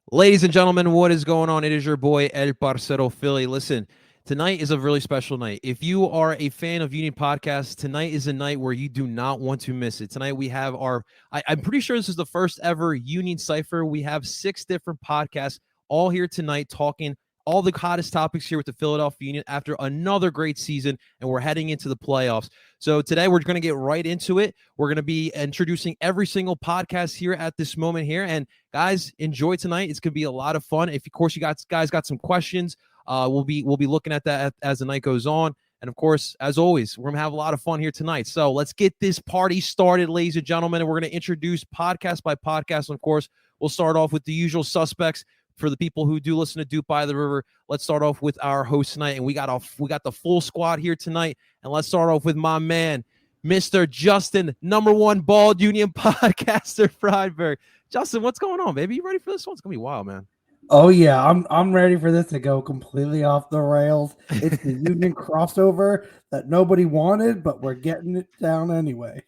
Ladies and gentlemen, what is going on? It is your boy, El Parcero Philly. Listen, tonight is a really special night. If you are a fan of Union Podcasts, tonight is a night where you do not want to miss it. Tonight we have I'm pretty sure this is the first ever Union Cypher. We have 6 different podcasts all here tonight talking all the hottest topics here with the Philadelphia Union after another great season, and we're heading into the playoffs. So today we're going to get right into it. We're going to be introducing every single podcast here at this moment here. And guys, enjoy tonight. It's going to be a lot of fun. If, of course, you guys got some questions, we'll be looking at that as the night goes on. And, of course, as always, we're going to have a lot of fun here tonight. So let's get this party started, ladies and gentlemen. And we're going to introduce podcast by podcast. And, of course, we'll start off with the usual suspects. For the people who do listen to Doop by the River, let's start off with our host tonight. And we got the full squad here tonight. And let's start off with my man, Mr. Justin, #1 Bald Union podcaster, Friedberg. Justin, what's going on, baby? You ready for this one? It's going to be wild, man. Oh, yeah. I'm ready for this to go completely off the rails. It's the Union crossover that nobody wanted, but we're getting it down anyway.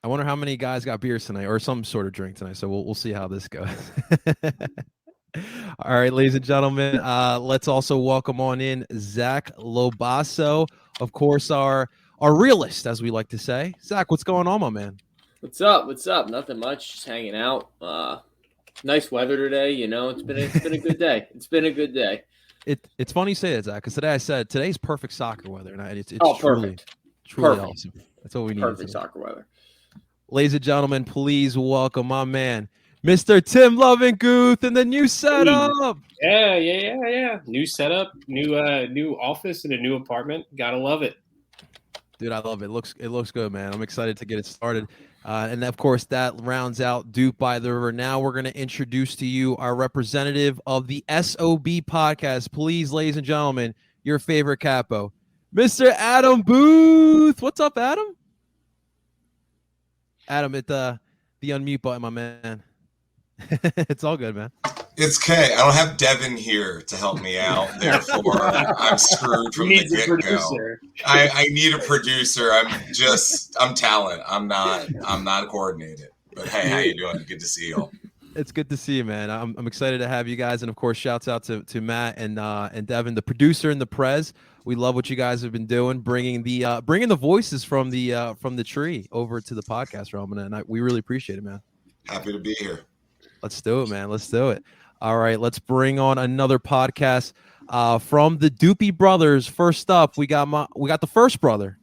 I wonder how many guys got beers tonight or some sort of drink tonight. So we'll see how this goes. All right, ladies and gentlemen, let's also welcome on in Zach Lobasso, of course, our realist, as we like to say. Zach, what's going on, my man? What's up? Nothing much, just hanging out. Nice weather today, you know. It's been a good day. It's been a good day. It's funny you say that, Zach, because today I said today's perfect soccer weather, and it's truly awesome. That's what we need. Perfect soccer weather. Ladies and gentlemen, please welcome my man, Mr. Tim Lovinguth, and the new setup. Yeah. New setup, new office, and a new apartment. Gotta love it, dude. I love it. It looks good, man. I'm excited to get it started. And of course, that rounds out Doop by the River. Now we're going to introduce to you our representative of the SOB podcast. Please, ladies and gentlemen, your favorite capo, Mr. Adam Booth. What's up, Adam? Adam, hit the unmute button, my man. It's all good, man. It's okay. I don't have Devin here to help me out. Therefore, I'm screwed from the get-go. I need a producer. I'm talent. I'm not coordinated. But hey, how you doing? Good to see you all. It's good to see you, man. I'm excited to have you guys, and of course, shouts out to Matt and Devin, the producer and the Prez. We love what you guys have been doing, bringing the voices from the tree over to the podcast realm, and we really appreciate it, man. Happy to be here. Let's do it, man. Let's do it. All right, let's bring on another podcast from the Doopy Brothers. First up, we got the first brother,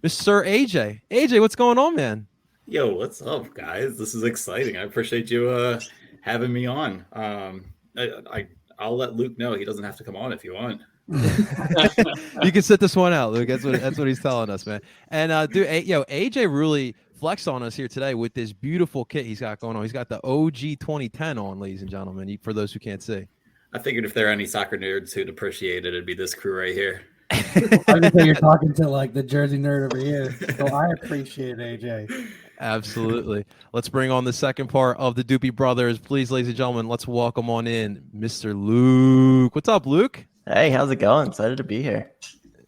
Mr. AJ. AJ, what's going on, man? Yo, what's up, guys? This is exciting. I appreciate you having me on. I'll let Luke know he doesn't have to come on if you want. You can sit this one out, Luke. That's what he's telling us, man. And AJ really flexed on us here today with this beautiful kit he's got going on. He's got the OG 2010 on, ladies and gentlemen, for those who can't see. I figured if there are any soccer nerds who'd appreciate it, it'd be this crew right here. I just think you're talking to like the Jersey nerd over here, so I appreciate AJ. Absolutely. Let's bring on the second part of the Doopy Brothers. Please, ladies and gentlemen, let's welcome on in Mr. Luke. What's up, Luke? Hey, how's it going? Excited to be here.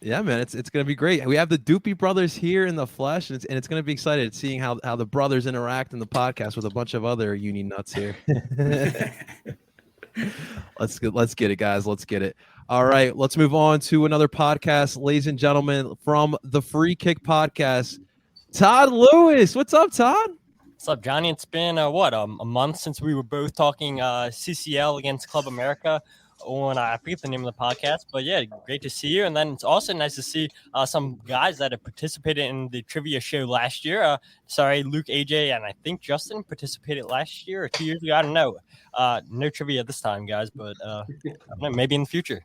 Yeah, man, it's going to be great. We have the Doopy Brothers here in the flesh, and it's going to be excited seeing how the brothers interact in the podcast with a bunch of other Union nuts here. Let's get it, guys. Let's get it. All right, let's move on to another podcast, ladies and gentlemen, from the Free Kick Podcast. Todd Lewis, what's up, Todd? What's up, Johnny? It's been a month since we were both talking CCL against Club America. I forget the name of the podcast, but yeah, great to see you. And then it's also nice to see some guys that have participated in the trivia show last year. Luke, AJ, and I think Justin participated last year or 2 years ago. I don't know. No trivia this time, guys, but I don't know, maybe in the future.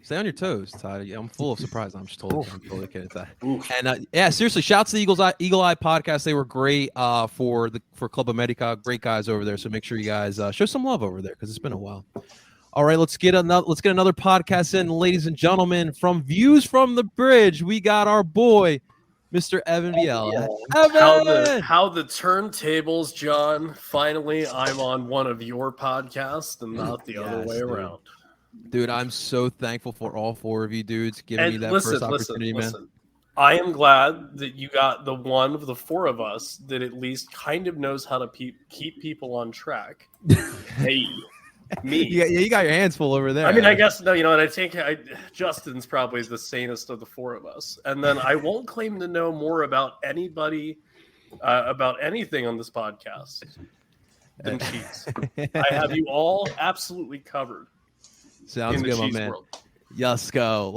Stay on your toes, Todd. I'm full of surprise. I'm totally kidding at that. And seriously, shouts to the Eagle Eye podcast. They were great for Club America. Great guys over there. So make sure you guys show some love over there because it's been a while. All right, let's get another podcast in, ladies and gentlemen. From Views from the Bridge, we got our boy, Mr. Evan Viella. Evan! How the turntables, John. Finally, I'm on one of your podcasts and not the other way around. Dude, I'm so thankful for all 4 of you dudes giving me that first opportunity, man. I am glad that you got the one of the 4 of us that at least kind of knows how to keep people on track. Hey. Me. You got your hands full over there. I mean, I guess no, and I think Justin's probably the sanest of the four of us. And then I won't claim to know more about anybody, about anything on this podcast than cheese. I have you all absolutely covered. Sounds in the good, my cheese man. world. Let's go.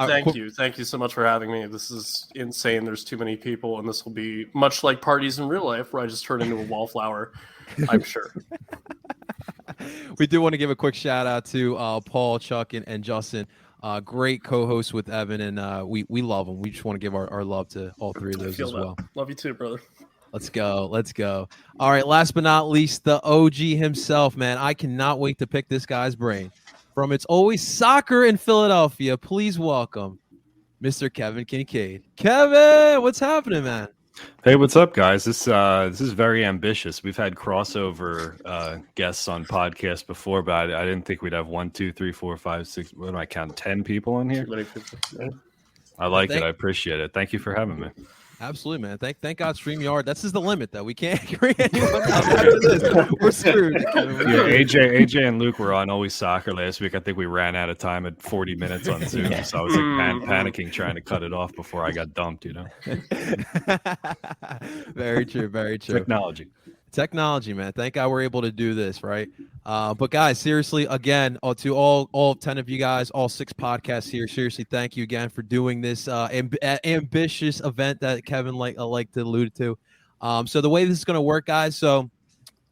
Thank you so much for having me. This is insane. There's too many people, and this will be much like parties in real life, where I just turn into a wallflower. I'm sure. We do want to give a quick shout out to Paul, Chuck, and Justin. Great co-host with Evan, and we love them. We just want to give our love to all three of those as well. Love you too, brother. Let's go. All right, last but not least, the OG himself, man. I cannot wait to pick this guy's brain. From It's Always Soccer in Philadelphia, please welcome Mr. Kevin Kincaid. Kevin, what's happening, man? Hey, what's up, guys? This is very ambitious. We've had crossover guests on podcasts before, but I didn't think we'd have 1, 2, 3, 4, 5, 6. What do I count? 10 people in here. I like it. I appreciate it. Thank you for having me. Absolutely, man. Thank God StreamYard. That's just the limit, though. We can't bring anyone else after this. We're screwed. AJ and Luke were on Always Soccer last week. I think we ran out of time at 40 minutes on Zoom, so I was like panicking trying to cut it off before I got dumped. Very true. Technology, man. Thank God we're able to do this, right? But guys, seriously, again, to all 10 of you guys, all 6 podcasts here, seriously, thank you again for doing this ambitious event that Kevin liked to allude to. So the way this is going to work, guys, so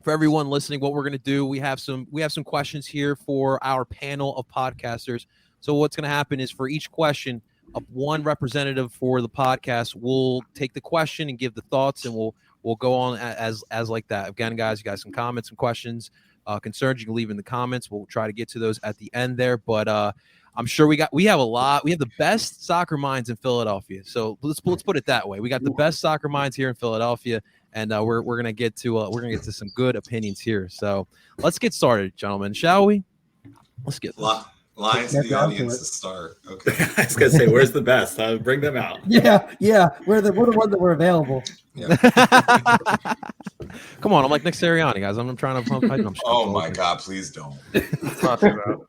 for everyone listening, what we're going to do, we have some questions here for our panel of podcasters. So what's going to happen is for each question, one representative for the podcast will take the question and give the thoughts, and we'll go on as like that. Again, guys, you got some comments, some questions, concerns, you can leave in the comments. We'll try to get to those at the end there. But I'm sure we have the best soccer minds in Philadelphia. So let's put it that way. We got the best soccer minds here in Philadelphia, and we're gonna get to some good opinions here. So let's get started, gentlemen, shall we? Let's get lines to the audience to start. Okay. I was gonna say, where's the best? Bring them out. Yeah. We're the ones that were available. Yeah. Come on, I'm like Nick Sirianni, guys. I'm trying to. Oh my God, please don't.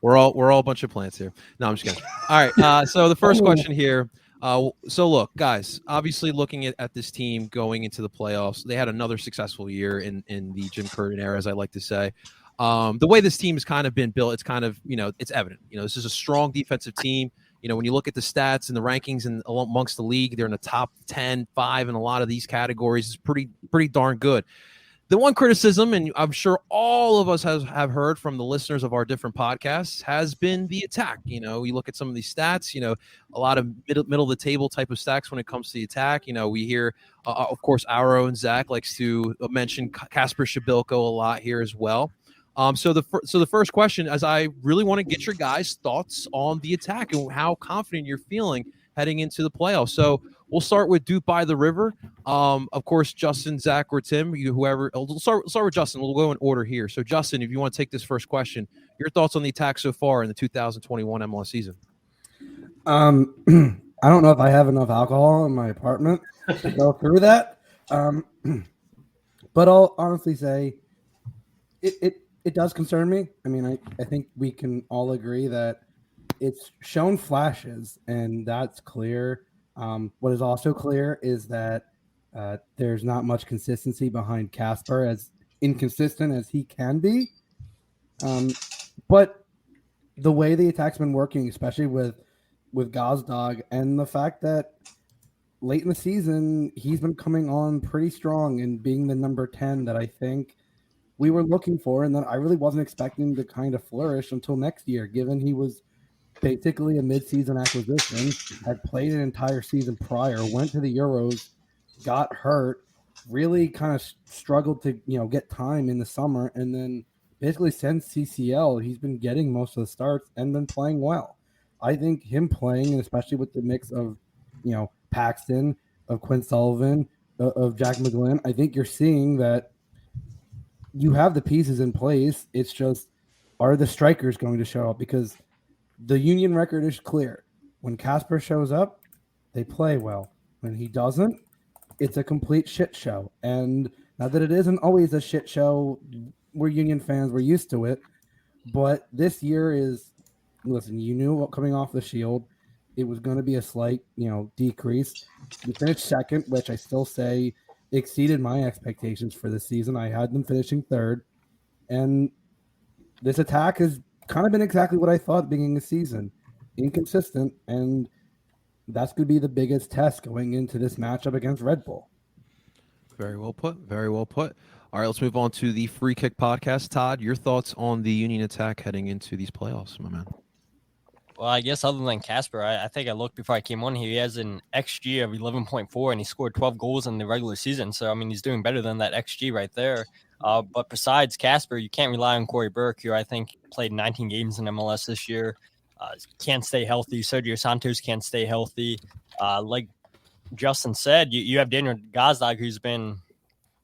We're all a bunch of plants here. No, I'm just kidding. All right. So the first question here. So look, guys. Obviously, looking at this team going into the playoffs, they had another successful year in the Jim Curtin era, as I like to say. The way this team has kind of been built, it's kind of it's evident. This is a strong defensive team. When you look at the stats and the rankings and amongst the league, they're in the top 10, 5 in a lot of these categories. It's pretty darn good. The one criticism, and I'm sure all of us have heard from the listeners of our different podcasts, has been the attack. You look at some of these stats, a lot of middle of the table type of stats when it comes to the attack. We hear, of course, our own Zach likes to mention Kasper Shabilko a lot here as well. So the first question, as I really want to get your guys' thoughts on the attack and how confident you're feeling heading into the playoffs. So we'll start with Duke by the River. Of course, Justin, Zach, or Tim, whoever. We'll start with Justin. We'll go in order here. So Justin, if you want to take this first question, your thoughts on the attack so far in the 2021 MLS season? I don't know if I have enough alcohol in my apartment to go through that. But I'll honestly say it does concern me. I mean, I think we can all agree that it's shown flashes, and that's clear. What is also clear is that there's not much consistency behind Kasper, as inconsistent as he can be. But the way the attack's been working, especially with Gazdag, and the fact that late in the season, he's been coming on pretty strong and being the number 10 that I think we were looking for, and that I really wasn't expecting to kind of flourish until next year, given he was basically a mid-season acquisition, had played an entire season prior, went to the Euros, got hurt, really kind of struggled to get time in the summer, and then basically since CCL, he's been getting most of the starts and been playing well. I think him playing, and especially with the mix of Paxton, of Quinn Sullivan, of Jack McGlynn, I think you're seeing that you have the pieces in place. It's just, are the strikers going to show up? Because the Union record is clear. When Kasper shows up, they play well. When he doesn't, it's a complete shit show. And not that it isn't always a shit show, we're Union fans, we're used to it. But this year is, listen, you knew what coming off the Shield, it was going to be a slight, decrease. You finished second, which I still say exceeded my expectations for this season. I had them finishing third. And this attack has kind of been exactly what I thought at the beginning of the season. Inconsistent, and that's going to be the biggest test going into this matchup against Red Bull. Very well put. Very well put. All right, let's move on to the Free Kick Podcast. Todd, your thoughts on the Union attack heading into these playoffs, my man? Well, I guess other than Casper, I think I looked before I came on here. He has an XG of 11.4, and he scored 12 goals in the regular season. So, I mean, he's doing better than that XG right there. But besides Casper, you can't rely on Corey Burke, who I think played 19 games in MLS this year. Can't stay healthy. Sergio Santos can't stay healthy. Like Justin said, you have Daniel Gazdag, who's been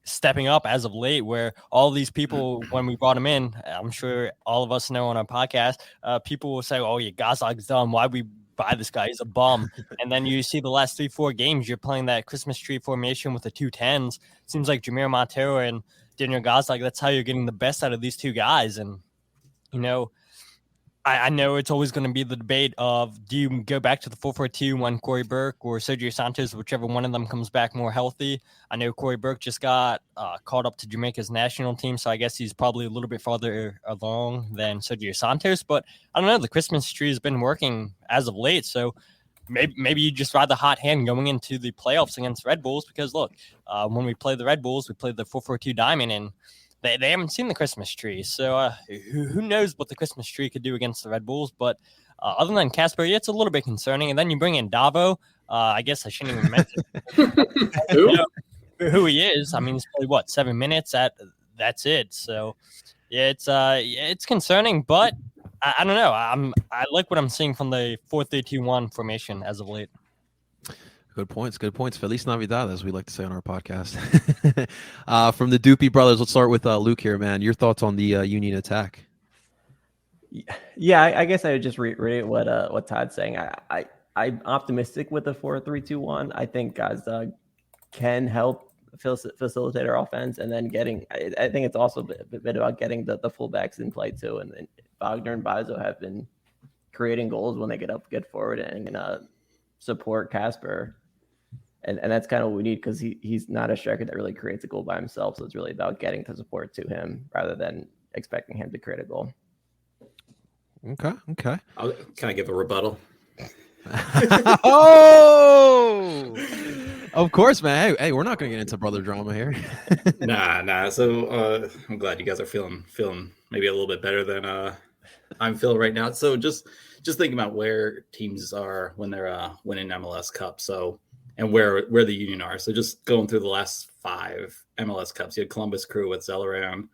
stepping up as of late, where all these people, when we brought him in, I'm sure all of us know on our podcast, people will say, oh, yeah, Gazdag's dumb. Why we buy this guy? He's a bum. And then you see the last 3-4 games, you're playing that Christmas tree formation with the 2-10s. Seems like Jameer Montero and Daniel Gazdag, that's how you're getting the best out of these two guys. And, I know it's always going to be the debate of, do you go back to the 4-4-2 when Corey Burke or Sergio Santos, whichever one of them comes back more healthy? I know Corey Burke just got called up to Jamaica's national team, so I guess he's probably a little bit farther along than Sergio Santos. But I don't know, the Christmas tree has been working as of late, so maybe you just ride the hot hand going into the playoffs against Red Bulls, because look, when we play the Red Bulls, we play the 4-4-2 diamond, and they haven't seen the Christmas tree. So who knows what the Christmas tree could do against the Red Bulls. But other than Casper, it's a little bit concerning. And then you bring in Davo. I guess I shouldn't even mention who he is. I mean, he's played, 7 minutes? That's it. So, yeah, it's concerning. But I don't know. I like what I'm seeing from the 4-3-2-1 formation as of late. Good points. Feliz Navidad, as we like to say on our podcast. From the Doopy Brothers, let's start with Luke here, man. Your thoughts on the Union attack? Yeah, I guess I would just reiterate what Todd's saying. I'm optimistic with the 4-3-2-1. I think guys can help facilitate our offense, and then I think it's also a bit about getting the fullbacks in play too. And then Wagner and Bizo have been creating goals when they get forward and support Casper. And that's kind of what we need, because he's not a striker that really creates a goal by himself. So it's really about getting the support to him rather than expecting him to create a goal. Okay. Can I give a rebuttal? Oh, of course, man. Hey, we're not going to get into brother drama here. Nah. So I'm glad you guys are feeling maybe a little bit better than I'm feeling right now. So just thinking about where teams are when they're winning MLS Cup. So, and where the Union are. So just going through the last 5 MLS Cups, you had Columbus Crew with Zellaround,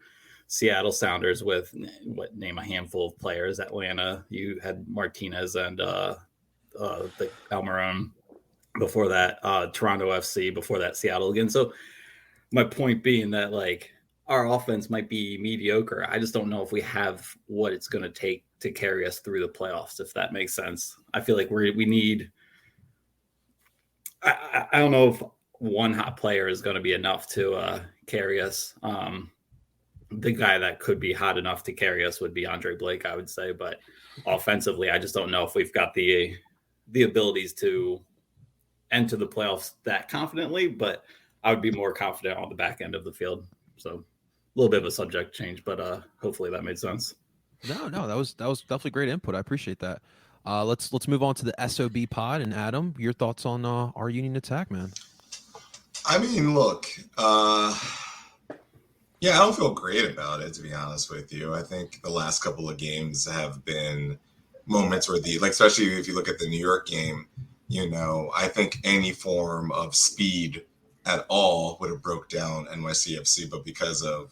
Seattle Sounders with name a handful of players. Atlanta, you had Martinez and the Almiron. Before that, Toronto FC. Before that, Seattle again. So my point being that our offense might be mediocre. I just don't know if we have what it's going to take to carry us through the playoffs, if that makes sense. I feel like we need. I don't know if one hot player is going to be enough to carry us. The guy that could be hot enough to carry us would be Andre Blake, I would say. But offensively, I just don't know if we've got the abilities to enter the playoffs that confidently. But I would be more confident on the back end of the field. So a little bit of a subject change, but hopefully that made sense. No, that was definitely great input. I appreciate that. Let's move on to the SOB pod. And Adam, your thoughts on our Union attack, man? I mean, look, yeah, I don't feel great about it, to be honest with you. I think the last couple of games have been moments where especially if you look at the New York game, I think any form of speed at all would have broke down NYCFC, but because of,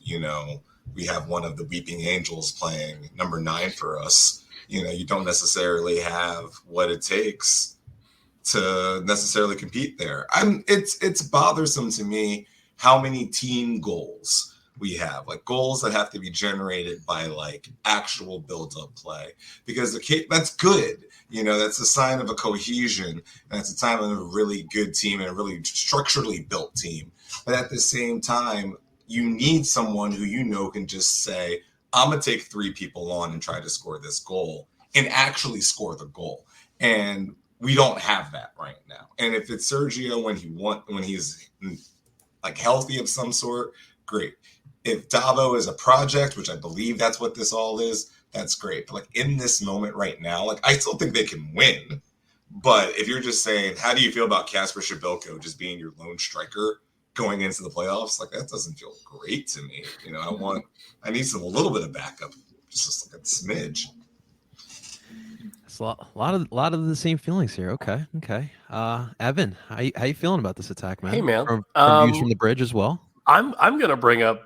we have one of the Weeping Angels playing number 9 for us, you don't necessarily have what it takes to necessarily compete there. It's bothersome to me how many team goals we have, goals that have to be generated by actual build-up play, because that's good. That's a sign of a cohesion, and it's a sign of a really good team and a really structurally built team. But at the same time, you need someone who can just say, I'm going to take 3 people on and try to score this goal and actually score the goal. And we don't have that right now. And if it's Sergio when he's like healthy of some sort, great. If Davo is a project, which I believe that's what this all is, that's great. But like in this moment right now, like I still think they can win. But if you're just saying, how do you feel about Kasper Shibilko just being your lone striker going into the playoffs? Like that doesn't feel great to me. You know, I need a little bit of backup, just like a smidge. It's a lot of the same feelings here. Okay. Evan, how you feeling about this attack, man? Hey, man. From views from the bridge as well. I'm going to bring up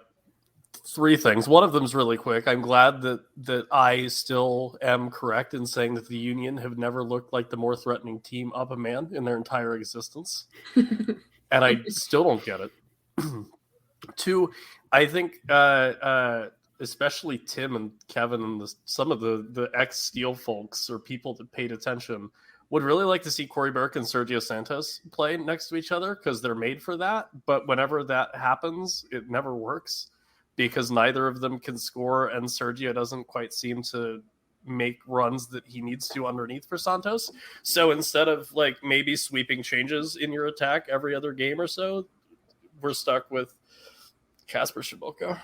3 things. One of them is really quick. I'm glad that I still am correct in saying that the Union have never looked like the more threatening team up a man in their entire existence. And I still don't get it. 2, I think especially Tim and Kevin and some of the ex-Steel folks or people that paid attention would really like to see Corey Burke and Sergio Santos play next to each other because they're made for that. But whenever that happens, it never works because neither of them can score, and Sergio doesn't quite seem to make runs that he needs to underneath for Santos. So instead of like maybe sweeping changes in your attack every other game or so, we're stuck with Kasper Shibilko,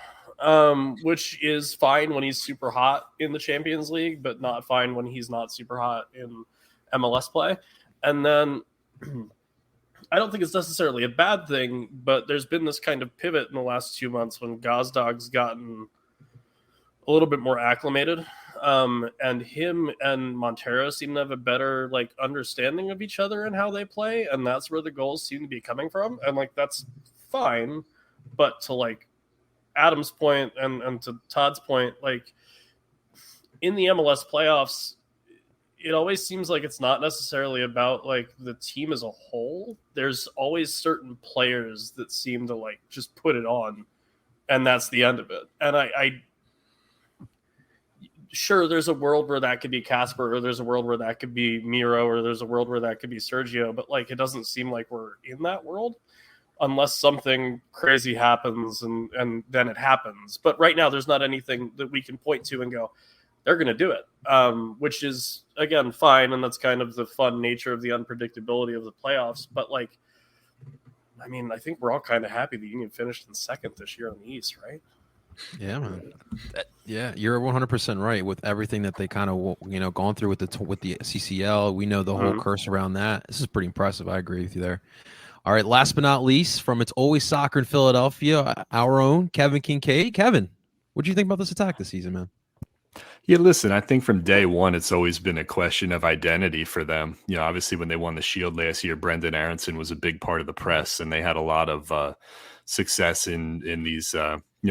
which is fine when he's super hot in the Champions League, but not fine when he's not super hot in MLS play. And then I don't think it's necessarily a bad thing, but there's been this kind of pivot in the last 2 months when Gazdag's gotten a little bit more acclimated. And him and Montero seem to have a better like understanding of each other and how they play. And that's where the goals seem to be coming from. And like, that's fine. But to like Adam's point and to Todd's point, like in the MLS playoffs, it always seems like it's not necessarily about like the team as a whole. There's always certain players that seem to like just put it on, and that's the end of it. And I sure, there's a world where that could be Kasper, or there's a world where that could be Miro, or there's a world where that could be Sergio, but like it doesn't seem like we're in that world unless something crazy happens and then it happens. But right now there's not anything that we can point to and go, they're going to do it, which is, again, fine. And that's kind of the fun nature of the unpredictability of the playoffs. But, like, I mean, I think we're all kind of happy the Union finished in second this year in the East, right? Yeah, man. Yeah, you're 100% right with everything that they kind of, gone through with the CCL. We know the whole curse around that. This is pretty impressive. I agree with you there. All right, last but not least, from It's Always Soccer in Philadelphia, our own Kevin Kincaid. Kevin, what do you think about this attack this season, man? Yeah, listen, I think from day one, it's always been a question of identity for them. You know, obviously when they won the Shield last year, Brendan Aronson was a big part of the press, and they had a lot of success in these,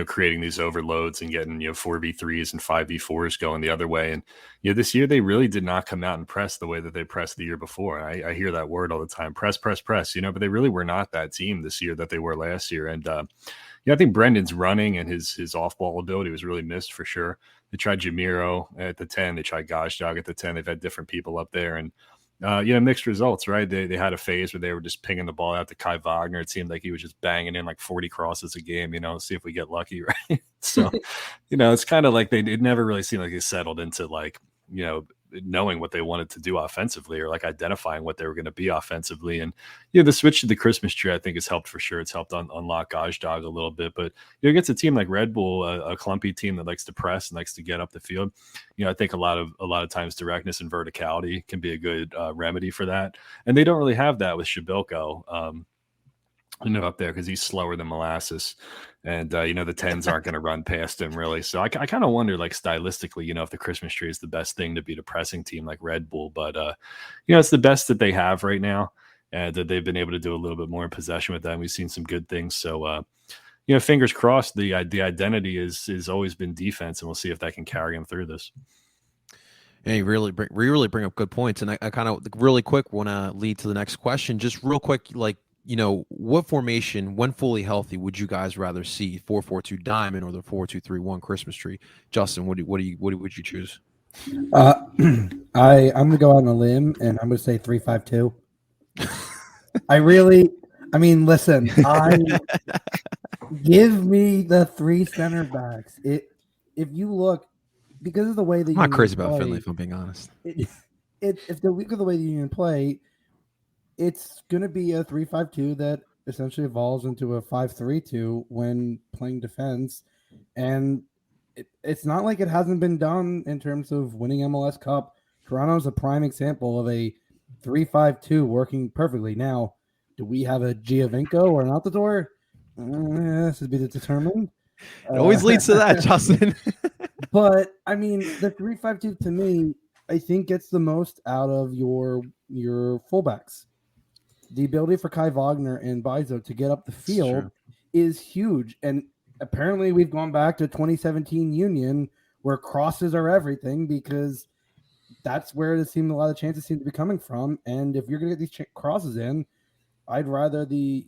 creating these overloads and getting, 4v3s and 5v4s going the other way. And, this year they really did not come out and press the way that they pressed the year before. I hear that word all the time, press, but they really were not that team this year that they were last year. And, I think Brendan's running and his off-ball ability was really missed for sure. They tried Jamiro at the 10. They tried Gazdag at the 10. They've had different people up there and, mixed results, right? They had a phase where they were just pinging the ball out to Kai Wagner. It seemed like he was just banging in like 40 crosses a game, see if we get lucky, right? So, it's kind of like it never really seemed like they settled into like, knowing what they wanted to do offensively or like identifying what they were going to be offensively. And, the switch to the Christmas tree, I think has helped for sure. It's helped unlock Gazdag a little bit, but against a team like Red Bull, a clumpy team that likes to press and likes to get up the field. I think a lot of times directness and verticality can be a good remedy for that. And they don't really have that with Shibilko. Up there because he's slower than molasses, and the 10s aren't going to run past him really. So I kind of wonder, like stylistically, if the Christmas tree is the best thing to beat a pressing team like Red Bull, but it's the best that they have right now, and that they've been able to do a little bit more in possession with that. We've seen some good things, so fingers crossed. The identity is always been defense, and we'll see if that can carry them through this. Yeah, you really bring up good points, and I kind of really quick want to lead to the next question. Just real quick, like. What formation, when fully healthy, would you guys rather see? 4-4-2 diamond or the 4-2-3-1 Christmas tree? Justin, what would you choose? I'm gonna go out on a limb and I'm gonna say 3-5-2. Listen, give me the 3 center backs. if you look, because of the way that I'm not crazy about Finley, if I'm being honest. If the week of the way the Union play, it's going to be a 3-5-2 that essentially evolves into a 5-3-2 when playing defense. And it's not like it hasn't been done in terms of winning MLS Cup. Toronto's a prime example of a 3-5-2 working perfectly. Now, do we have a Giovinco or an Altidore? This would be determined. It always leads to that, Justin. But I mean, the 3-5-2 to me, I think gets the most out of your fullbacks. The ability for Kai Wagner and Bizo to get up the field is huge. And apparently we've gone back to 2017 Union where crosses are everything, because that's where a lot of chances seem to be coming from. And if you're going to get these crosses in, I'd rather the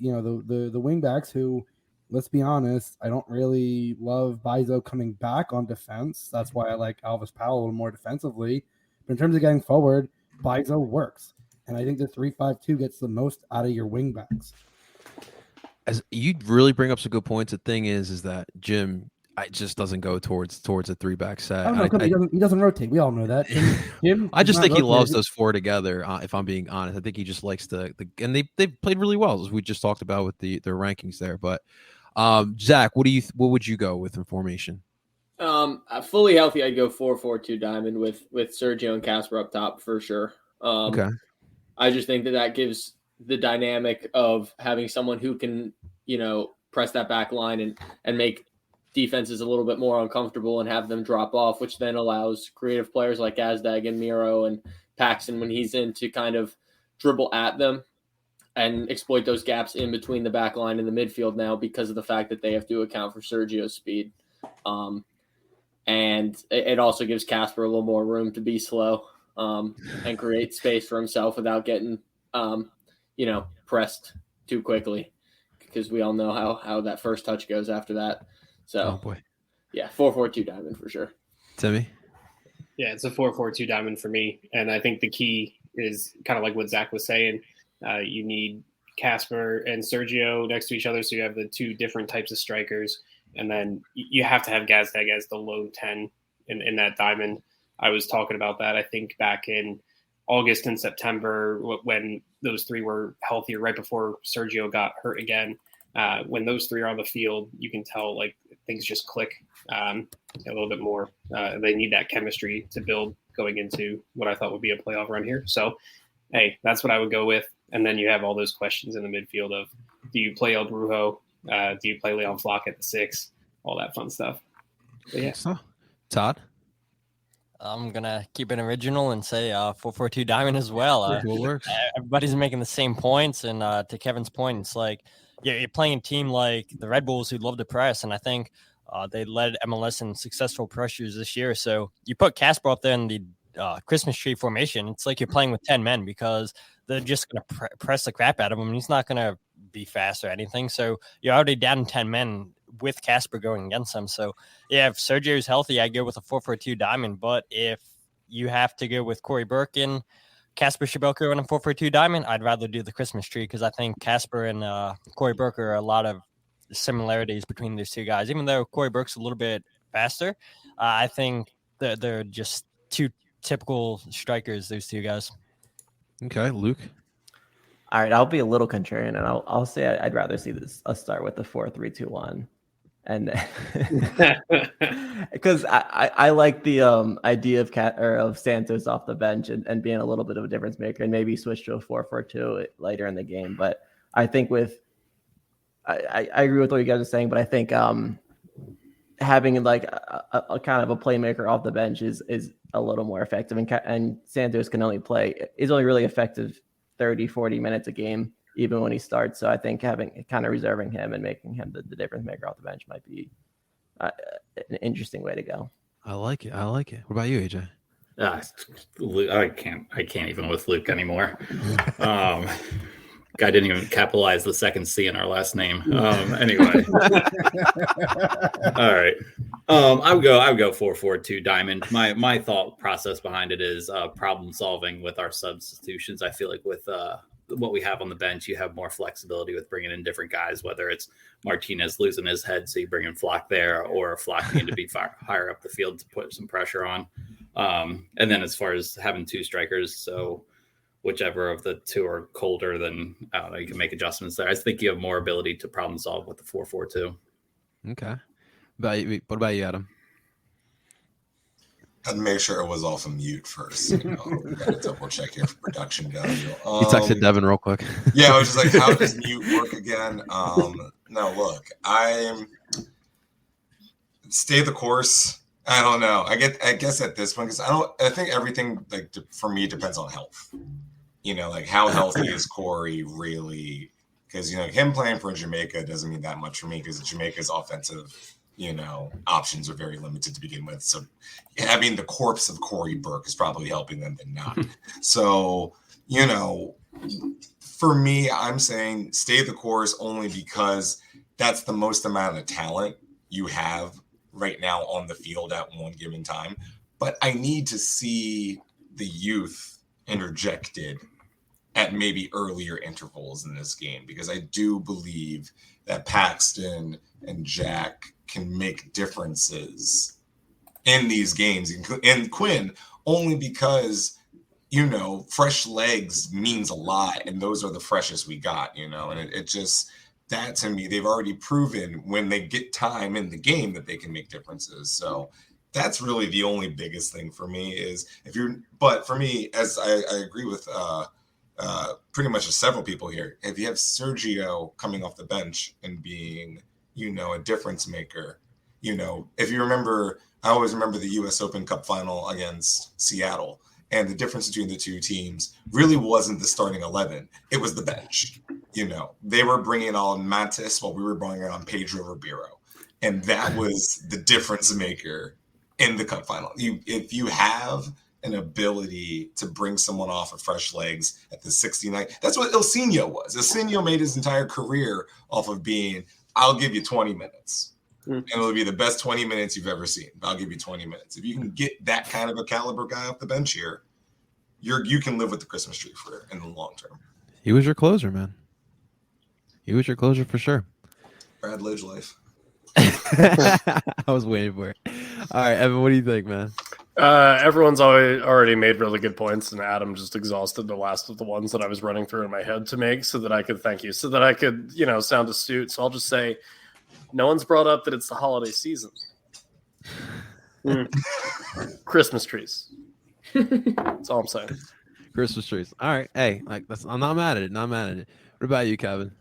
wing backs who, let's be honest, I don't really love Bizo coming back on defense. That's why I like Alvis Powell a little more defensively. But in terms of getting forward, Bizo works. And I think the 3-5-2 gets the most out of your wing backs. As you really bring up some good points. The thing is that Jim, it just doesn't go towards a 3-back set. Oh, no, he doesn't rotate. We all know that. Jim I just think he loves those four together. If I'm being honest, I think he just likes to. And they've played really well, as we just talked about with their rankings there. But Zach, what would you go with in formation? Fully healthy, I'd go 4-4-2 diamond with Sergio and Casper up top for sure. Okay. I just think that gives the dynamic of having someone who can, press that back line and make defenses a little bit more uncomfortable and have them drop off, which then allows creative players like Gazdag and Miro and Paxton, when he's in, to kind of dribble at them and exploit those gaps in between the back line and the midfield now, because of the fact that they have to account for Sergio's speed. And it also gives Casper a little more room to be slow and create space for himself without getting, pressed too quickly, because we all know how that first touch goes after that. So, yeah, 4-4-2 diamond for sure. Timmy? Yeah, it's a 4-4-2 diamond for me. And I think the key is kind of like what Zach was saying. You need Casper and Sergio next to each other, so you have the two different types of strikers. And then you have to have Gazdag as the low 10 in that diamond. I was talking about that, I think, back in August and September, when those three were healthier, right before Sergio got hurt again. When those three are on the field, you can tell like things just click a little bit more. They need that chemistry to build going into what I thought would be a playoff run here. So, hey, that's what I would go with. And then you have all those questions in the midfield of, do you play El Brujo? Do you play Leon Flock at the 6? All that fun stuff. But yeah. So, Todd? I'm going to keep it original and say 4-4-2 diamond as well. Everybody's making the same points. And to Kevin's point, it's like, you're playing a team like the Red Bulls who love to press. And I think they led MLS in successful pressures this year. So you put Casper up there in the Christmas tree formation. It's like you're playing with 10 men, because they're just going to press the crap out of him. And he's not going to be fast or anything. So you're already down 10 men with Casper going against them. So yeah, if Sergio's healthy, I go with a 4-4-2 diamond. But if you have to go with Corey Birkin, Casper Shabelko, and a 4-4-2 diamond, I'd rather do the Christmas tree, because I think Casper and Corey Burke are a lot of similarities between these two guys. Even though Corey Burke's a little bit faster, I think they're just two typical strikers, those two guys. Okay, Luke? All right, I'll be a little contrarian, and I'll say I'd rather see us start with the 4-3-2-1. And because I like the idea of Santos off the bench and being a little bit of a difference maker, and maybe switch to a 4-4-2 later in the game. But I think I agree with what you guys are saying, but I think having like a kind of a playmaker off the bench is a little more effective. And Santos is only really effective 30-40 minutes a game, even when he starts. So I think reserving him and making him the difference maker off the bench might be an interesting way to go. I like it. What about you, AJ? I can't even with Luke anymore. Guy didn't even capitalize the second C in our last name. Anyway. All right. I would go 4-4-2 diamond. My thought process behind it is problem solving with our substitutions. I feel like with what we have on the bench, you have more flexibility with bringing in different guys, whether it's Martinez losing his head, so you bring in Flock there, or Flock needing to be higher up the field to put some pressure on. And then as far as having two strikers, so whichever of the two are colder, then I don't know, you can make adjustments there. I think you have more ability to problem solve with the 4-4-2. Okay. What about you, Adam? I'd make sure it was off of mute first. Got to double check here for production value. He texted Devin real quick. Yeah, I was just like, how does mute work again? No, look, I'm stay the course. I don't know. I guess at this point, because I think everything like for me depends on health. Like how healthy is Corey really? Because him playing for Jamaica doesn't mean that much for me because Jamaica's offensive options are very limited to begin with. So having the corpse of Corey Burke is probably helping them than not. So, for me, I'm saying stay the course only because that's the most amount of talent you have right now on the field at one given time. But I need to see the youth interjected at maybe earlier intervals in this game because I do believe that Paxton and Jack can make differences in these games, and Quinn only because fresh legs means a lot, and those are the freshest we got, and it just, that to me, they've already proven when they get time in the game that they can make differences. So that's really the only biggest thing for me is but for me, as I agree with pretty much several people here, if you have Sergio coming off the bench and being a difference maker, if you remember, I always remember the U.S. Open Cup final against Seattle, and the difference between the two teams really wasn't the starting 11. It was the bench. They were bringing on Matis while we were bringing on Pedro Ribeiro, and that was the difference maker in the Cup final. If you have an ability to bring someone off of fresh legs at the 69th, that's what Ilsinho was. Ilsinho made his entire career off of being, I'll give you 20 minutes. And it'll be the best 20 minutes you've ever seen. I'll give you 20 minutes. If you can get that kind of a caliber guy off the bench here, you can live with the Christmas tree in the long term. He was your closer, man. He was your closer for sure. Brad lives life. I was waiting for it. All right, Evan, what do you think, man? Everyone's already made really good points, and Adam just exhausted the last of the ones that I was running through in my head to make so that I could sound astute. So I'll just say no one's brought up that it's the holiday season. Christmas trees. That's all I'm saying. Christmas trees. All right. Hey, I'm not mad at it. What about you, Kevin?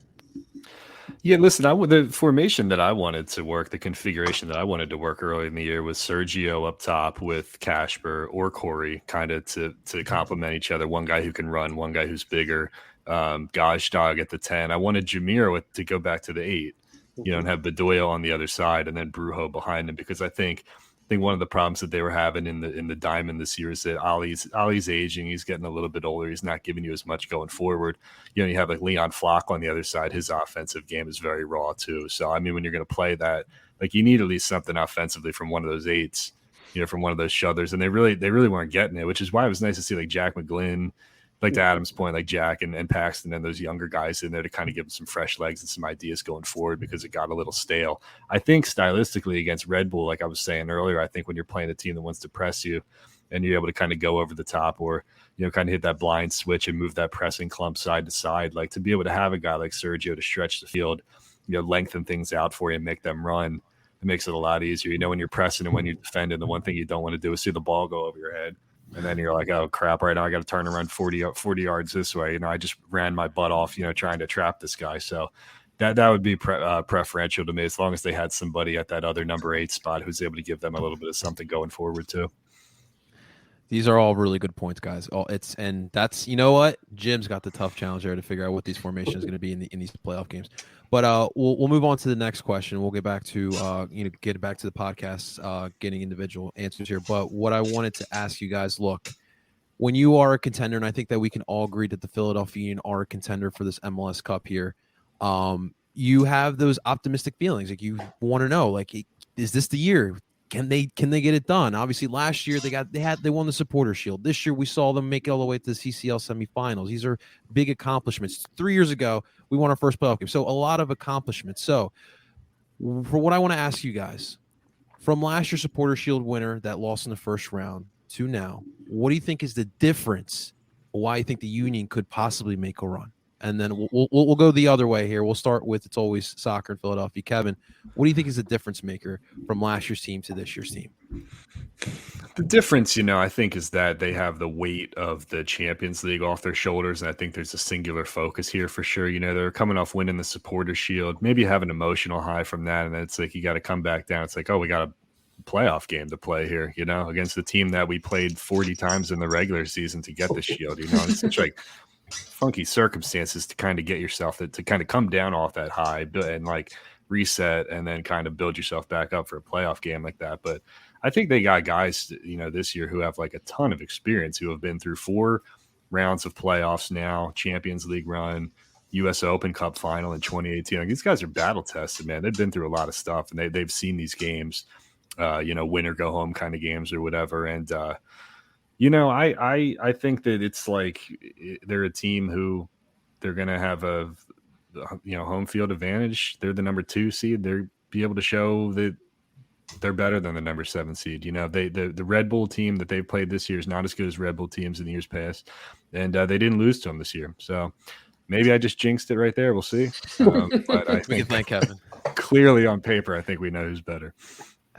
Yeah, listen, the formation that I wanted to work, the configuration that I wanted to work early in the year was Sergio up top with Kasper or Corey, kind of to complement each other. One guy who can run, one guy who's bigger. Gajdog at the 10. I wanted Jameer to go back to the 8, and have Bedoya on the other side, and then Brujo behind him, because I think one of the problems that they were having in the diamond this year is that Ali's aging. He's getting a little bit older. He's not giving you as much going forward. You have like Leon Flock on the other side. His offensive game is very raw too. So, I mean, when you're going to play that, like, you need at least something offensively from one of those 8s, from one of those shutters. And they really weren't getting it, which is why it was nice to see like Jack McGlynn, like to Adam's point, like Jack and Paxton and those younger guys in there to kind of give them some fresh legs and some ideas going forward, because it got a little stale. I think stylistically against Red Bull, like I was saying earlier, I think when you're playing a team that wants to press you and you're able to kind of go over the top or, kind of hit that blind switch and move that pressing clump side to side, like to be able to have a guy like Sergio to stretch the field, lengthen things out for you and make them run, it makes it a lot easier. When you're pressing and when you're defending, the one thing you don't want to do is see the ball go over your head. And then you're like, oh, crap, right now I got to turn around 40 yards this way. I just ran my butt off, trying to trap this guy. So that would be preferential to me, as long as they had somebody at that other number 8 spot who's able to give them a little bit of something going forward too. These are all really good points, guys. And that's, what? Jim's got the tough challenge there to figure out what these formations are going to be in these playoff games. But we'll move on to the next question. We'll get back to get back to the podcast, getting individual answers here. But what I wanted to ask you guys, look, when you are a contender, and I think that we can all agree that the Philadelphia Union are a contender for this MLS Cup here, you have those optimistic feelings. Like, you want to know, like, is this the year? Can they get it done? Obviously, last year they won the Supporter Shield. This year we saw them make it all the way to the CCL semifinals. These are big accomplishments. 3 years ago we won our first playoff game, so a lot of accomplishments. So, for what I want to ask you guys, from last year's Supporter Shield winner that lost in the first round to now, what do you think is the difference? Why you think the Union could possibly make a run? And then we'll go the other way here. We'll start with it's always soccer in Philadelphia. Kevin, what do you think is the difference maker from last year's team to this year's team? The difference, I think is that they have the weight of the Champions League off their shoulders, and I think there's a singular focus here for sure. They're coming off winning the Supporter Shield, maybe have an emotional high from that, and then it's like you got to come back down. It's like, oh, we got a playoff game to play here, against the team that we played 40 times in the regular season to get the Shield. It's such like funky circumstances to kind of get yourself to kind of come down off that high and like reset and then kind of build yourself back up for a playoff game like that. But I think they got guys, this year who have like a ton of experience, who have been through 4 rounds of playoffs now, Champions League run, U.S. Open Cup final in 2018. Like, these guys are battle tested, man. They've been through a lot of stuff, and they've seen these games, win or go home kind of games or whatever. And, I think that it's like they're a team who they're going to have a home field advantage. They're the number 2 seed. They'll be able to show that they're better than the number 7 seed. The Red Bull team that they've played this year is not as good as Red Bull teams in the years past, and they didn't lose to them this year. So maybe I just jinxed it right there. We'll see. But I think Kevin. Clearly on paper, I think we know who's better.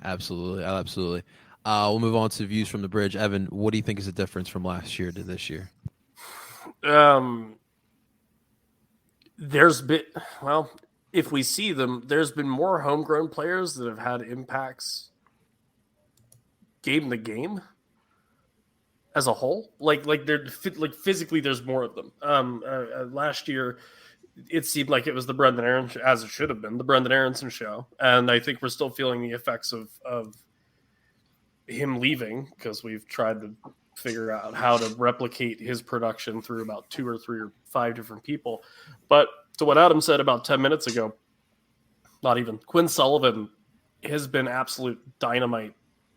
Absolutely. We'll move on to views from the bridge. Evan, what do you think is the difference from last year to this year? There's been, if we see them, there's been more homegrown players that have had impacts game to game as a whole. Like physically, there's more of them. Last year, it seemed like it was the Brendan Aronson, as it should have been, the Brendan Aronson show. And I think we're still feeling the effects of him leaving, because we've tried to figure out how to replicate his production through about 2 or 3 or 5 different people. But to what Adam said about 10 minutes ago, not even, Quinn Sullivan has been absolute dynamite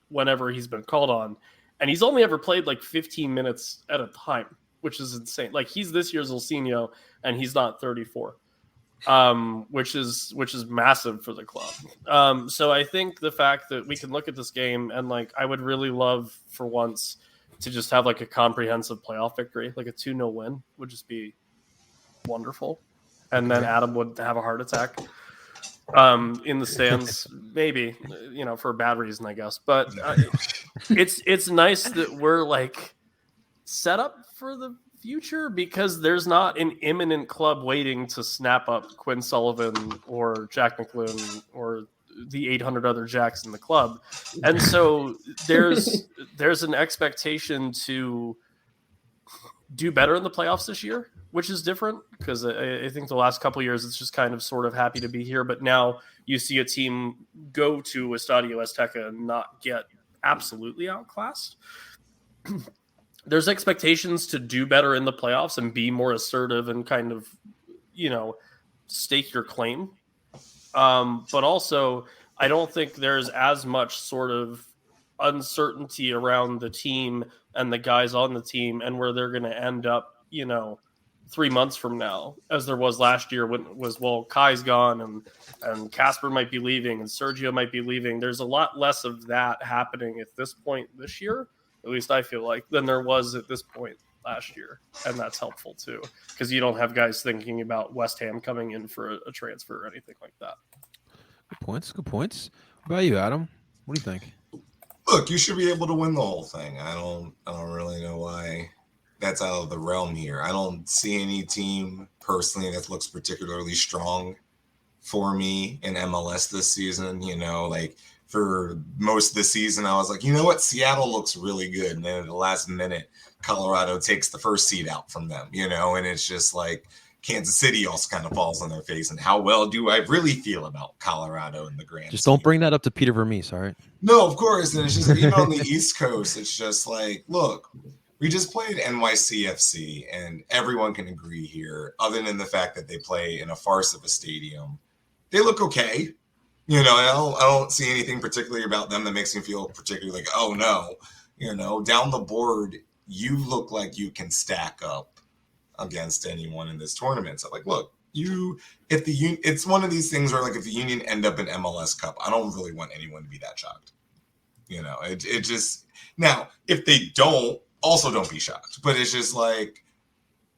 whenever he's been called on. And he's only ever played like 15 minutes at a time, which is insane. Like, he's this year's Ilsinho, and he's not 34, which is massive for the club. So I think the fact that we can look at this game and, like, I would really love for once to just have like a comprehensive playoff victory, like a 2-0 win would just be wonderful. And then Adam would have a heart attack in the stands, maybe, for a bad reason, I guess. But it's nice that we're like set up for the future, because there's not an imminent club waiting to snap up Quinn Sullivan or Jack McLoone or the 800 other Jacks in the club. And so there's an expectation to do better in the playoffs this year, which is different, because I think the last couple of years it's just kind of sort of happy to be here. But now you see a team go to Estadio Azteca and not get absolutely outclassed. There's expectations to do better in the playoffs and be more assertive and kind of, stake your claim. But also, I don't think there's as much sort of uncertainty around the team and the guys on the team and where they're going to end up, 3 months from now, as there was last year when it was, Kai's gone and Casper might be leaving and Sergio might be leaving. There's a lot less of that happening at this point this year, at least I feel like, than there was at this point last year. And that's helpful too, because you don't have guys thinking about West Ham coming in for a transfer or anything like that. Good points. What about you, Adam? What do you think? Look, you should be able to win the whole thing. I don't really know why that's out of the realm here. I don't see any team personally that looks particularly strong for me in MLS this season. Like, for most of the season, I was like, you know what? Seattle looks really good. And then at the last minute, Colorado takes the first seed out from them, and it's just like Kansas City also kind of falls on their face. And how well do I really feel about Colorado in the grand Just scheme? don't bring that up to Peter Vermees, all right? No, of course. And it's just, even on the East Coast, it's just like, look, we just played NYCFC, and everyone can agree here, other than the fact that they play in a farce of a stadium, they look okay. I don't see anything particularly about them that makes me feel particularly like, oh no, down the board, you look like you can stack up against anyone in this tournament. So like, look, it's one of these things where like if the Union end up in MLS Cup, I don't really want anyone to be that shocked. It just, now if they don't, also don't be shocked. But it's just like,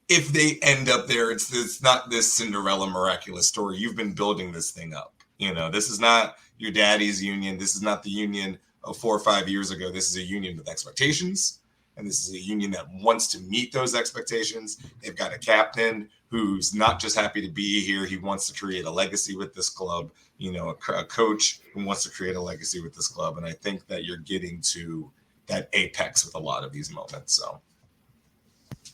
if they end up there, it's not this Cinderella miraculous story. You've been building this thing up. This is not your daddy's Union. This is not the Union of 4 or 5 years ago. This is a Union with expectations. And this is a Union that wants to meet those expectations. They've got a captain who's not just happy to be here. He wants to create a legacy with this club. A coach who wants to create a legacy with this club. And I think that you're getting to that apex with a lot of these moments. So.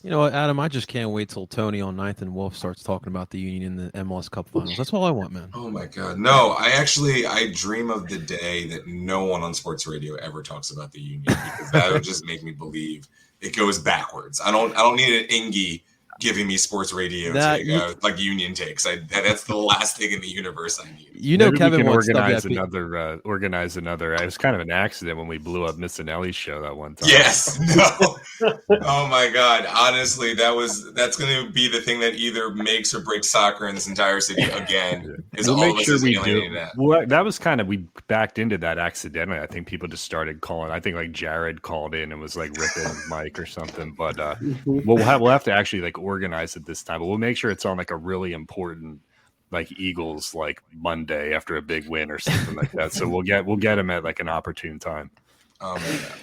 You know what, Adam? I just can't wait till Tony on 9th and Wolf starts talking about the Union in the MLS Cup Finals. That's all I want, man. Oh my God, no! I dream of the day that no one on sports radio ever talks about the Union, because that would just make me believe it goes backwards. I don't need an Ingy giving me sports radio like Union takes. That's the last thing in the universe I need. Maybe Kevin we can wants organize another. It was kind of an accident when we blew up Missinelli's show that one time. Yes. No. Oh my God. Honestly, that's going to be the thing that either makes or breaks soccer in this entire city again. We'll make sure we do that. Well, that was kind of, we backed into that accidentally. I think people just started calling. I think like Jared called in and was like ripping Mike or something. But we'll have to actually like organize it this time. But we'll make sure it's on like a really important like Eagles like Monday after a big win or something like that. So we'll get him at like an opportune time.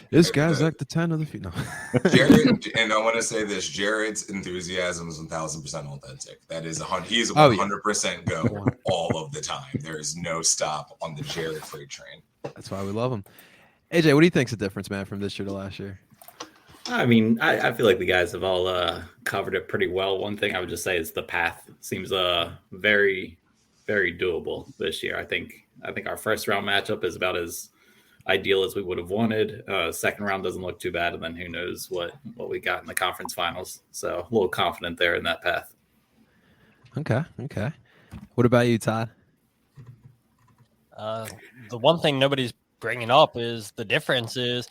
This guy's like the 10 of the feet. No. Jared, and I want to say this: Jared's enthusiasm is 1,000% authentic. That is he's 100% go all of the time. There is no stop on the Jared freight train. That's why we love him. AJ, what do you think's the difference, man, from this year to last year? I mean, I feel like the guys have all covered it pretty well. One thing I would just say is the path seems very, very doable this year. I think our first round matchup is about as ideal as we would have wanted. Second round doesn't look too bad, and then who knows what we got in the conference finals. So a little confident there in that path. Okay. What about you, Todd? The one thing nobody's bringing up is the difference is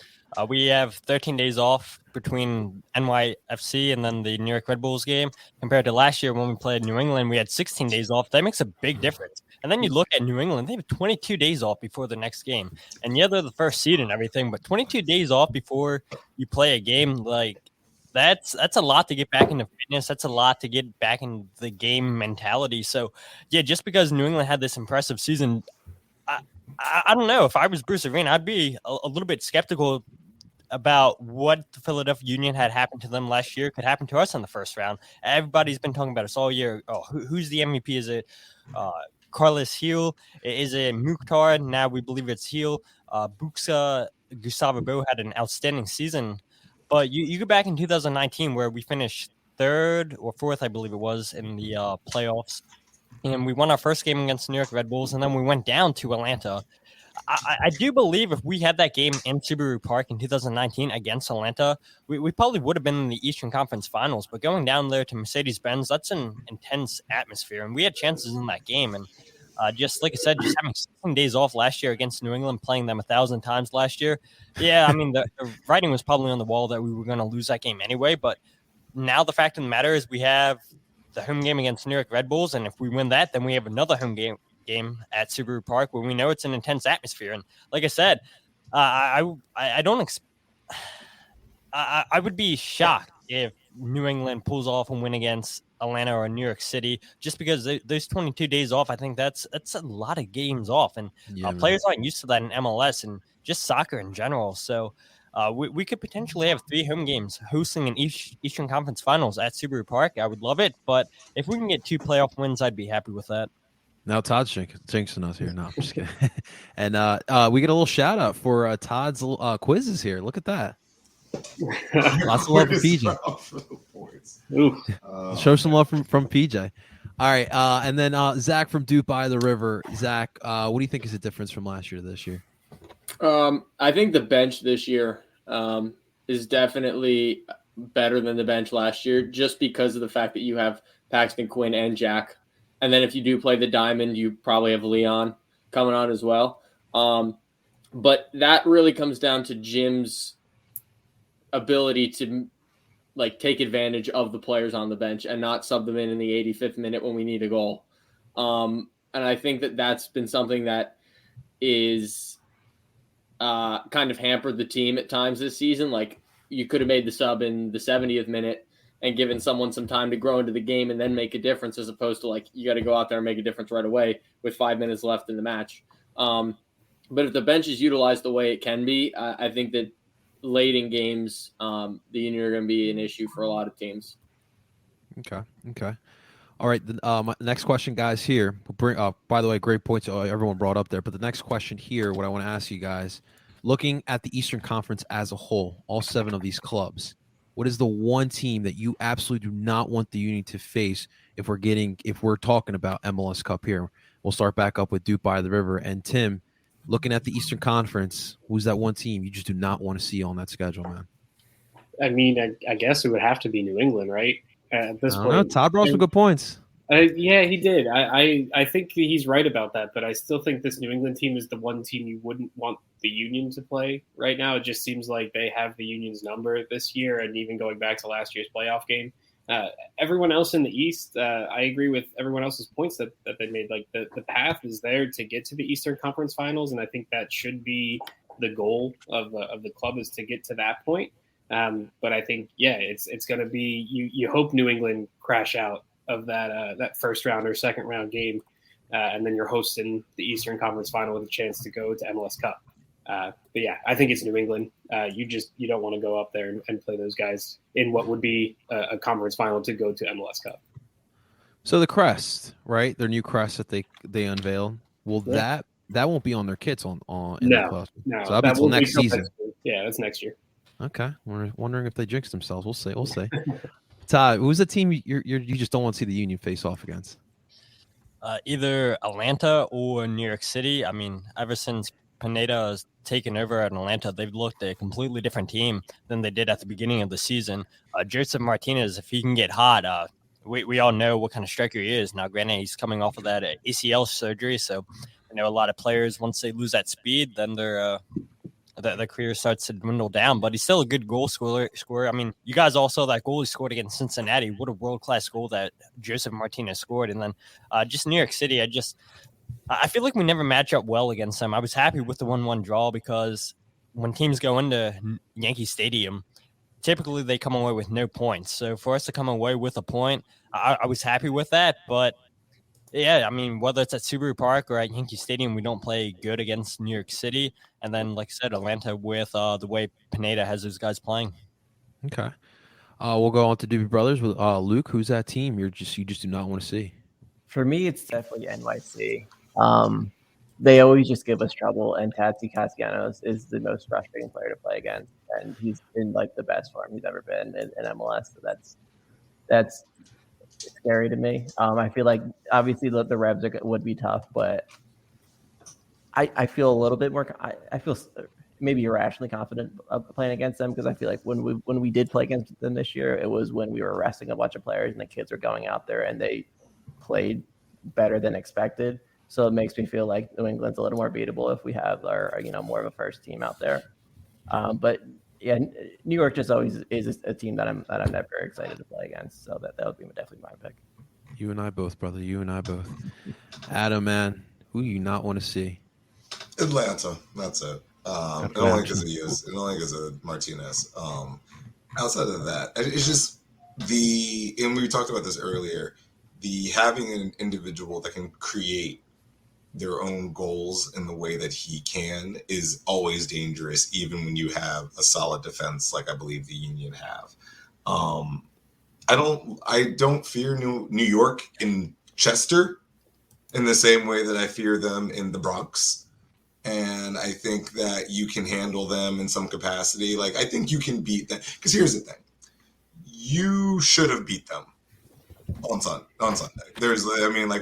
we have 13 days off between NYFC and then the New York Red Bulls game compared to last year when we played New England. We had 16 days off. That makes a big difference. And then you look at New England, they have 22 days off before the next game. And yeah, they're the first seed and everything, but 22 days off before you play a game, like that's a lot to get back into fitness. That's a lot to get back in the game mentality. So yeah, just because New England had this impressive season, I don't know. If I was Bruce Arena, I'd be a little bit skeptical about what the Philadelphia Union had happened to them last year could happen to us in the first round. Everybody's been talking about us all year. Oh, who's the MVP? Is it Carlos Heel? Is it Mukhtar? Now we believe it's Heel. Buxa Gustavo Bo had an outstanding season. But you go back in 2019 where we finished 3rd or 4th, I believe it was, in the playoffs. And we won our first game against the New York Red Bulls, and then we went down to Atlanta. I do believe if we had that game in Subaru Park in 2019 against Atlanta, we probably would have been in the Eastern Conference Finals. But going down there to Mercedes-Benz, that's an intense atmosphere. And we had chances in that game. And just like I said, just having 16 days off last year against New England, playing them 1,000 times last year. Yeah, I mean, the writing was probably on the wall that we were going to lose that game anyway. But now the fact of the matter is we have the home game against New York Red Bulls. And if we win that, then we have another home game at Subaru Park where we know it's an intense atmosphere. And like I said, I would be shocked if New England pulls off and win against Atlanta or New York City, just because those 22 days off, I think that's a lot of games off. And players aren't used to that in MLS and just soccer in general. So we could potentially have 3 home games hosting an Eastern Conference Finals at Subaru Park. I would love it. But if we can get 2 playoff wins, I'd be happy with that. Now Todd's jinxing us here. No, I'm just kidding. And we get a little shout out for Todd's quizzes here. Look at that. Lots of love for PJ. Show some love from PJ. All right. And then Zach from Doopy the River. Zach, what do you think is the difference from last year to this year? I think the bench this year is definitely better than the bench last year, just because of the fact that you have Paxton Quinn and Jack. And then if you do play the diamond, you probably have Leon. coming on as well. But that really comes down to Jim's ability to like take advantage of the players on the bench and not sub them in the 85th minute when we need a goal. And I think that that's been something that is kind of hampered the team at times this season. Like you could have made the sub in the 70th minute and given someone some time to grow into the game and then make a difference, as opposed to like you got to go out there and make a difference right away with 5 minutes left in the match. But if the bench is utilized the way it can be, I think that late in games, the Union are going to be an issue for a lot of teams. Okay. All right. My next question, guys, here. By the way, great points everyone brought up there. But the next question here, what I want to ask you guys, looking at the Eastern Conference as a whole, all 7 of these clubs, what is the one team that you absolutely do not want the Union to face if we're talking about MLS Cup here? We'll start back up with Duke by the River. And Tim, looking at the Eastern Conference, who's that one team you just do not want to see on that schedule, man? I mean, I guess it would have to be New England, right? At this point, know. Todd brought some good points. Yeah, he did. I think he's right about that, but I still think this New England team is the one team you wouldn't want the Union to play right now. It just seems like they have the Union's number this year, and even going back to last year's playoff game. Everyone else in the East, I agree with everyone else's points that they made. Like the path is there to get to the Eastern Conference Finals, and I think that should be the goal of the club, is to get to that point. But I think, it's going to be you hope New England crash out of that first round or second round game, and then you're hosting the Eastern Conference Final with a chance to go to MLS Cup. But yeah, I think it's New England. You don't want to go up there and play those guys in what would be a conference final to go to MLS Cup. So the crest, right? Their new crest that they unveiled. Well, that won't be on their kits in the club. No, so that'll be until next season. Yeah, that's next year. Okay, we're wondering if they jinx themselves. We'll see. Todd, who's the team you just don't want to see the Union face off against? Either Atlanta or New York City. I mean, ever since Pineda has taken over at Atlanta, they've looked a completely different team than they did at the beginning of the season. Joseph Martinez, if he can get hot, we all know what kind of striker he is. Now, granted, he's coming off of that ACL surgery, so I know a lot of players, once they lose that speed, then their career starts to dwindle down, but he's still a good goal scorer. I mean, you guys all saw that goal he scored against Cincinnati. What a world-class goal that Joseph Martinez scored. And then just New York City, I feel like we never match up well against them. I was happy with the 1-1 draw because when teams go into Yankee Stadium, typically they come away with no points. So for us to come away with a point, I was happy with that. But yeah, I mean, whether it's at Subaru Park or at Yankee Stadium, we don't play good against New York City. And then, like I said, Atlanta with the way Pineda has those guys playing. Okay. We'll go on to Doopy Brothers with Luke. Who's that team you just do not want to see? For me, it's definitely NYC. They always just give us trouble, and Tatsy Castellanos is the most frustrating player to play against, and he's in like the best form he's ever been in MLS. So that's scary to me. I feel like obviously the Revs would be tough, but I feel a little bit more. I feel maybe irrationally confident of playing against them because I feel like when we did play against them this year, it was when we were resting a bunch of players and the kids were going out there and they played better than expected. So it makes me feel like New England's a little more beatable if we have our more of a first team out there. But yeah, New York just always is a team that I'm never excited to play against. So that would be definitely my pick. You and I both, brother. You and I both. Adam, man, who do you not want to see? Atlanta. That's it. And only because of Hughes. And only because of Martinez. Outside of that, it's just and we talked about this earlier, having an individual that can create their own goals in the way that he can is always dangerous, even when you have a solid defense like I believe the Union have. I don't fear New York in Chester in the same way that I fear them in the Bronx. And I think that you can handle them in some capacity. Like, I think you can beat them. Because here's the thing. You should have beat them on Sunday.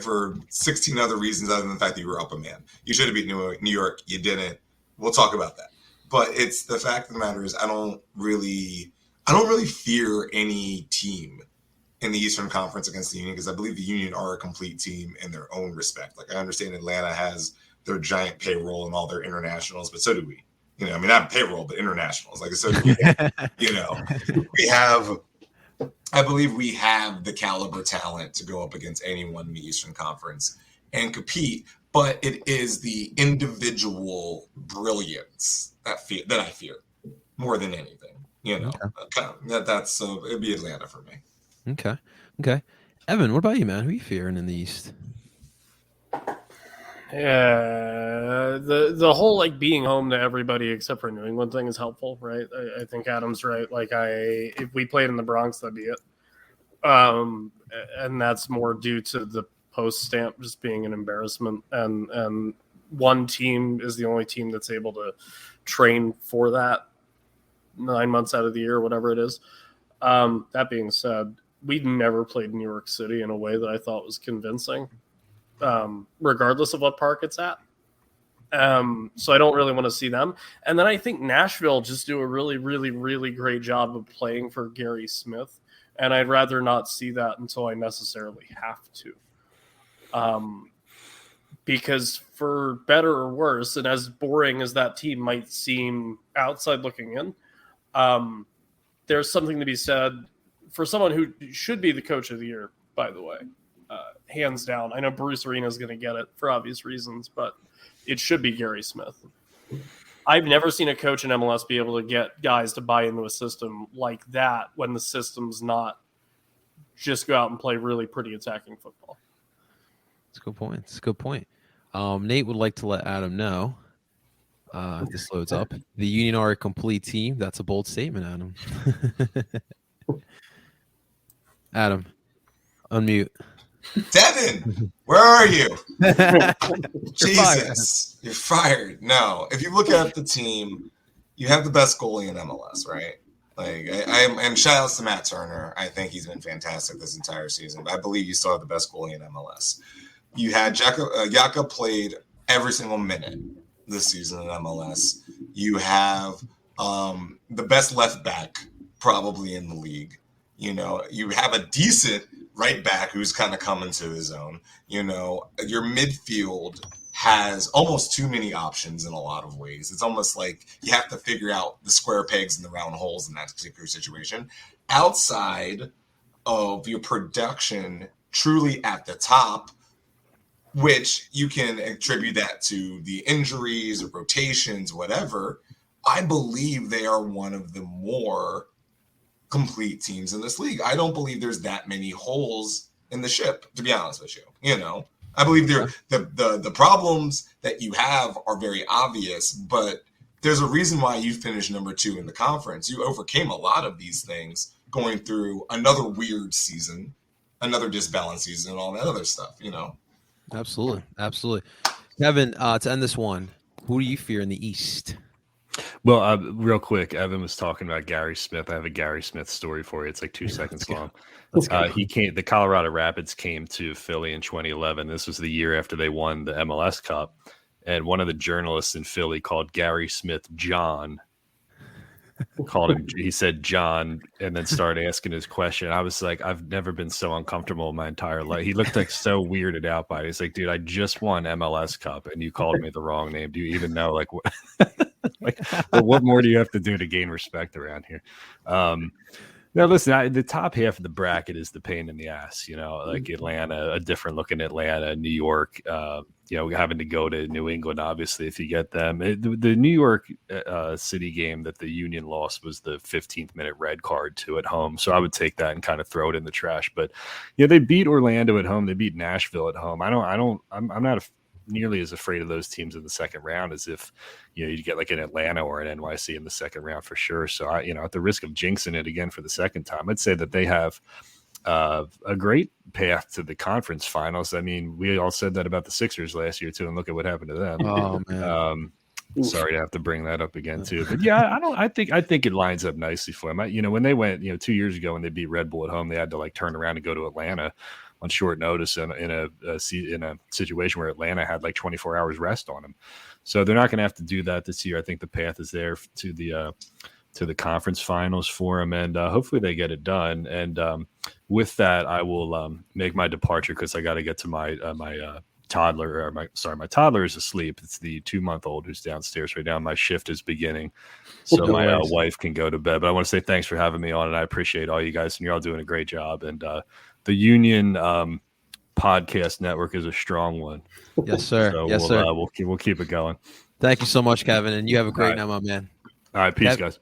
For 16 other reasons other than the fact that you were up a man. You should have beat New York. You didn't. We'll talk about that. But it's the fact of the matter is I don't really fear any team in the Eastern Conference against the Union because I believe the Union are a complete team in their own respect. Like, I understand Atlanta has their giant payroll and all their internationals, but so do we. You know, I mean, not payroll, but internationals. Like, so do we. You know, I believe we have the caliber talent to go up against anyone in the Eastern Conference and compete. But it is the individual brilliance that I fear more than anything. You know, that's it'd be Atlanta for me. Okay. Evan, what about you, man? Who are you fearing in the East? Yeah, the whole like being home to everybody except for New England thing is helpful, right? I think Adam's right. Like if we played in the Bronx, that'd be it. And that's more due to the post stamp just being an embarrassment, and one team is the only team that's able to train for that 9 months out of the year, whatever it is. That being said, we've never played New York City in a way that I thought was convincing. Regardless of what park it's at. So I don't really want to see them. And then I think Nashville just do a really, really, really great job of playing for Gary Smith. And I'd rather not see that until I necessarily have to. Because for better or worse, and as boring as that team might seem outside looking in, there's something to be said for someone who should be the coach of the year, by the way. Hands down. I know Bruce Arena is going to get it for obvious reasons, but it should be Gary Smith. I've never seen a coach in MLS be able to get guys to buy into a system like that when the system's not just go out and play really pretty attacking football. That's a good point. Nate would like to let Adam know, if this loads up, the Union are a complete team. That's a bold statement, Adam. Adam, unmute. Devin, where are you? Jesus, you're fired. No, if you look at the team, you have the best goalie in MLS, right? Like and shout outs to Matt Turner. I think he's been fantastic this entire season. But I believe you still have the best goalie in MLS. You had Yaka played every single minute this season in MLS. You have the best left back probably in the league. You know, you have a decent right back who's kind of coming to his own. You know, your midfield has almost too many options in a lot of ways. It's almost like you have to figure out the square pegs and the round holes in that particular situation. Outside of your production truly at the top, which you can attribute that to the injuries or rotations, whatever, I believe they are one of the more complete teams in this league. I don't believe there's that many holes in the ship, to be honest with you. You know, I believe the problems that you have are very obvious, but there's a reason why you finished number 2 in the conference. You overcame a lot of these things going through another weird season, another disbalanced season, and all that other stuff, you know? Absolutely. Kevin, to end this one, who do you fear in the East? Well, real quick, Evan was talking about Gary Smith. I have a Gary Smith story for you. It's like 2 seconds long. The Colorado Rapids came to Philly in 2011. This was the year after they won the MLS Cup. And one of the journalists in Philly called Gary Smith John. He said John, and then started asking his question. I was like, I've never been so uncomfortable in my entire life. He looked like so weirded out by it. He's like, dude, I just won MLS Cup and you called me the wrong name. Do you even know like what what more do you have to do to gain respect around here? Now, listen, the top half of the bracket is the pain in the ass, you know, like Atlanta, a different looking Atlanta, New York, you know, having to go to New England, obviously, if you get them. The New York City game that the Union lost was the 15th minute red card to at home. So I would take that and kind of throw it in the trash. But, yeah, they beat Orlando at home. They beat Nashville at home. I'm not nearly as afraid of those teams in the second round as if, you know, you get like an Atlanta or an NYC in the second round for sure. So I, you know, at the risk of jinxing it again for the second time, I'd say that they have a great path to the conference finals. I mean, we all said that about the Sixers last year too, and look at what happened to them. Oh man. Sorry to have to bring that up again too, but yeah, I think it lines up nicely for them. You know, when they went, you know, 2 years ago when they beat Red Bull at home, they had to like turn around and go to Atlanta on short notice in a situation where Atlanta had like 24 hours rest on them. So they're not going to have to do that this year. I think the path is there to the conference finals for them, and hopefully they get it done. And with that, I will make my departure because I got to get to my my toddler is asleep. It's the 2-month-old who's downstairs right now. My shift is beginning, so my wife can go to bed. But I want to say thanks for having me on, and I appreciate all you guys, and you're all doing a great job. And the Union podcast network is a strong one. Yes, sir. So yes, sir. We'll keep it going. Thank you so much, Kevin, and you have a great right. night, my man. All right, peace, guys.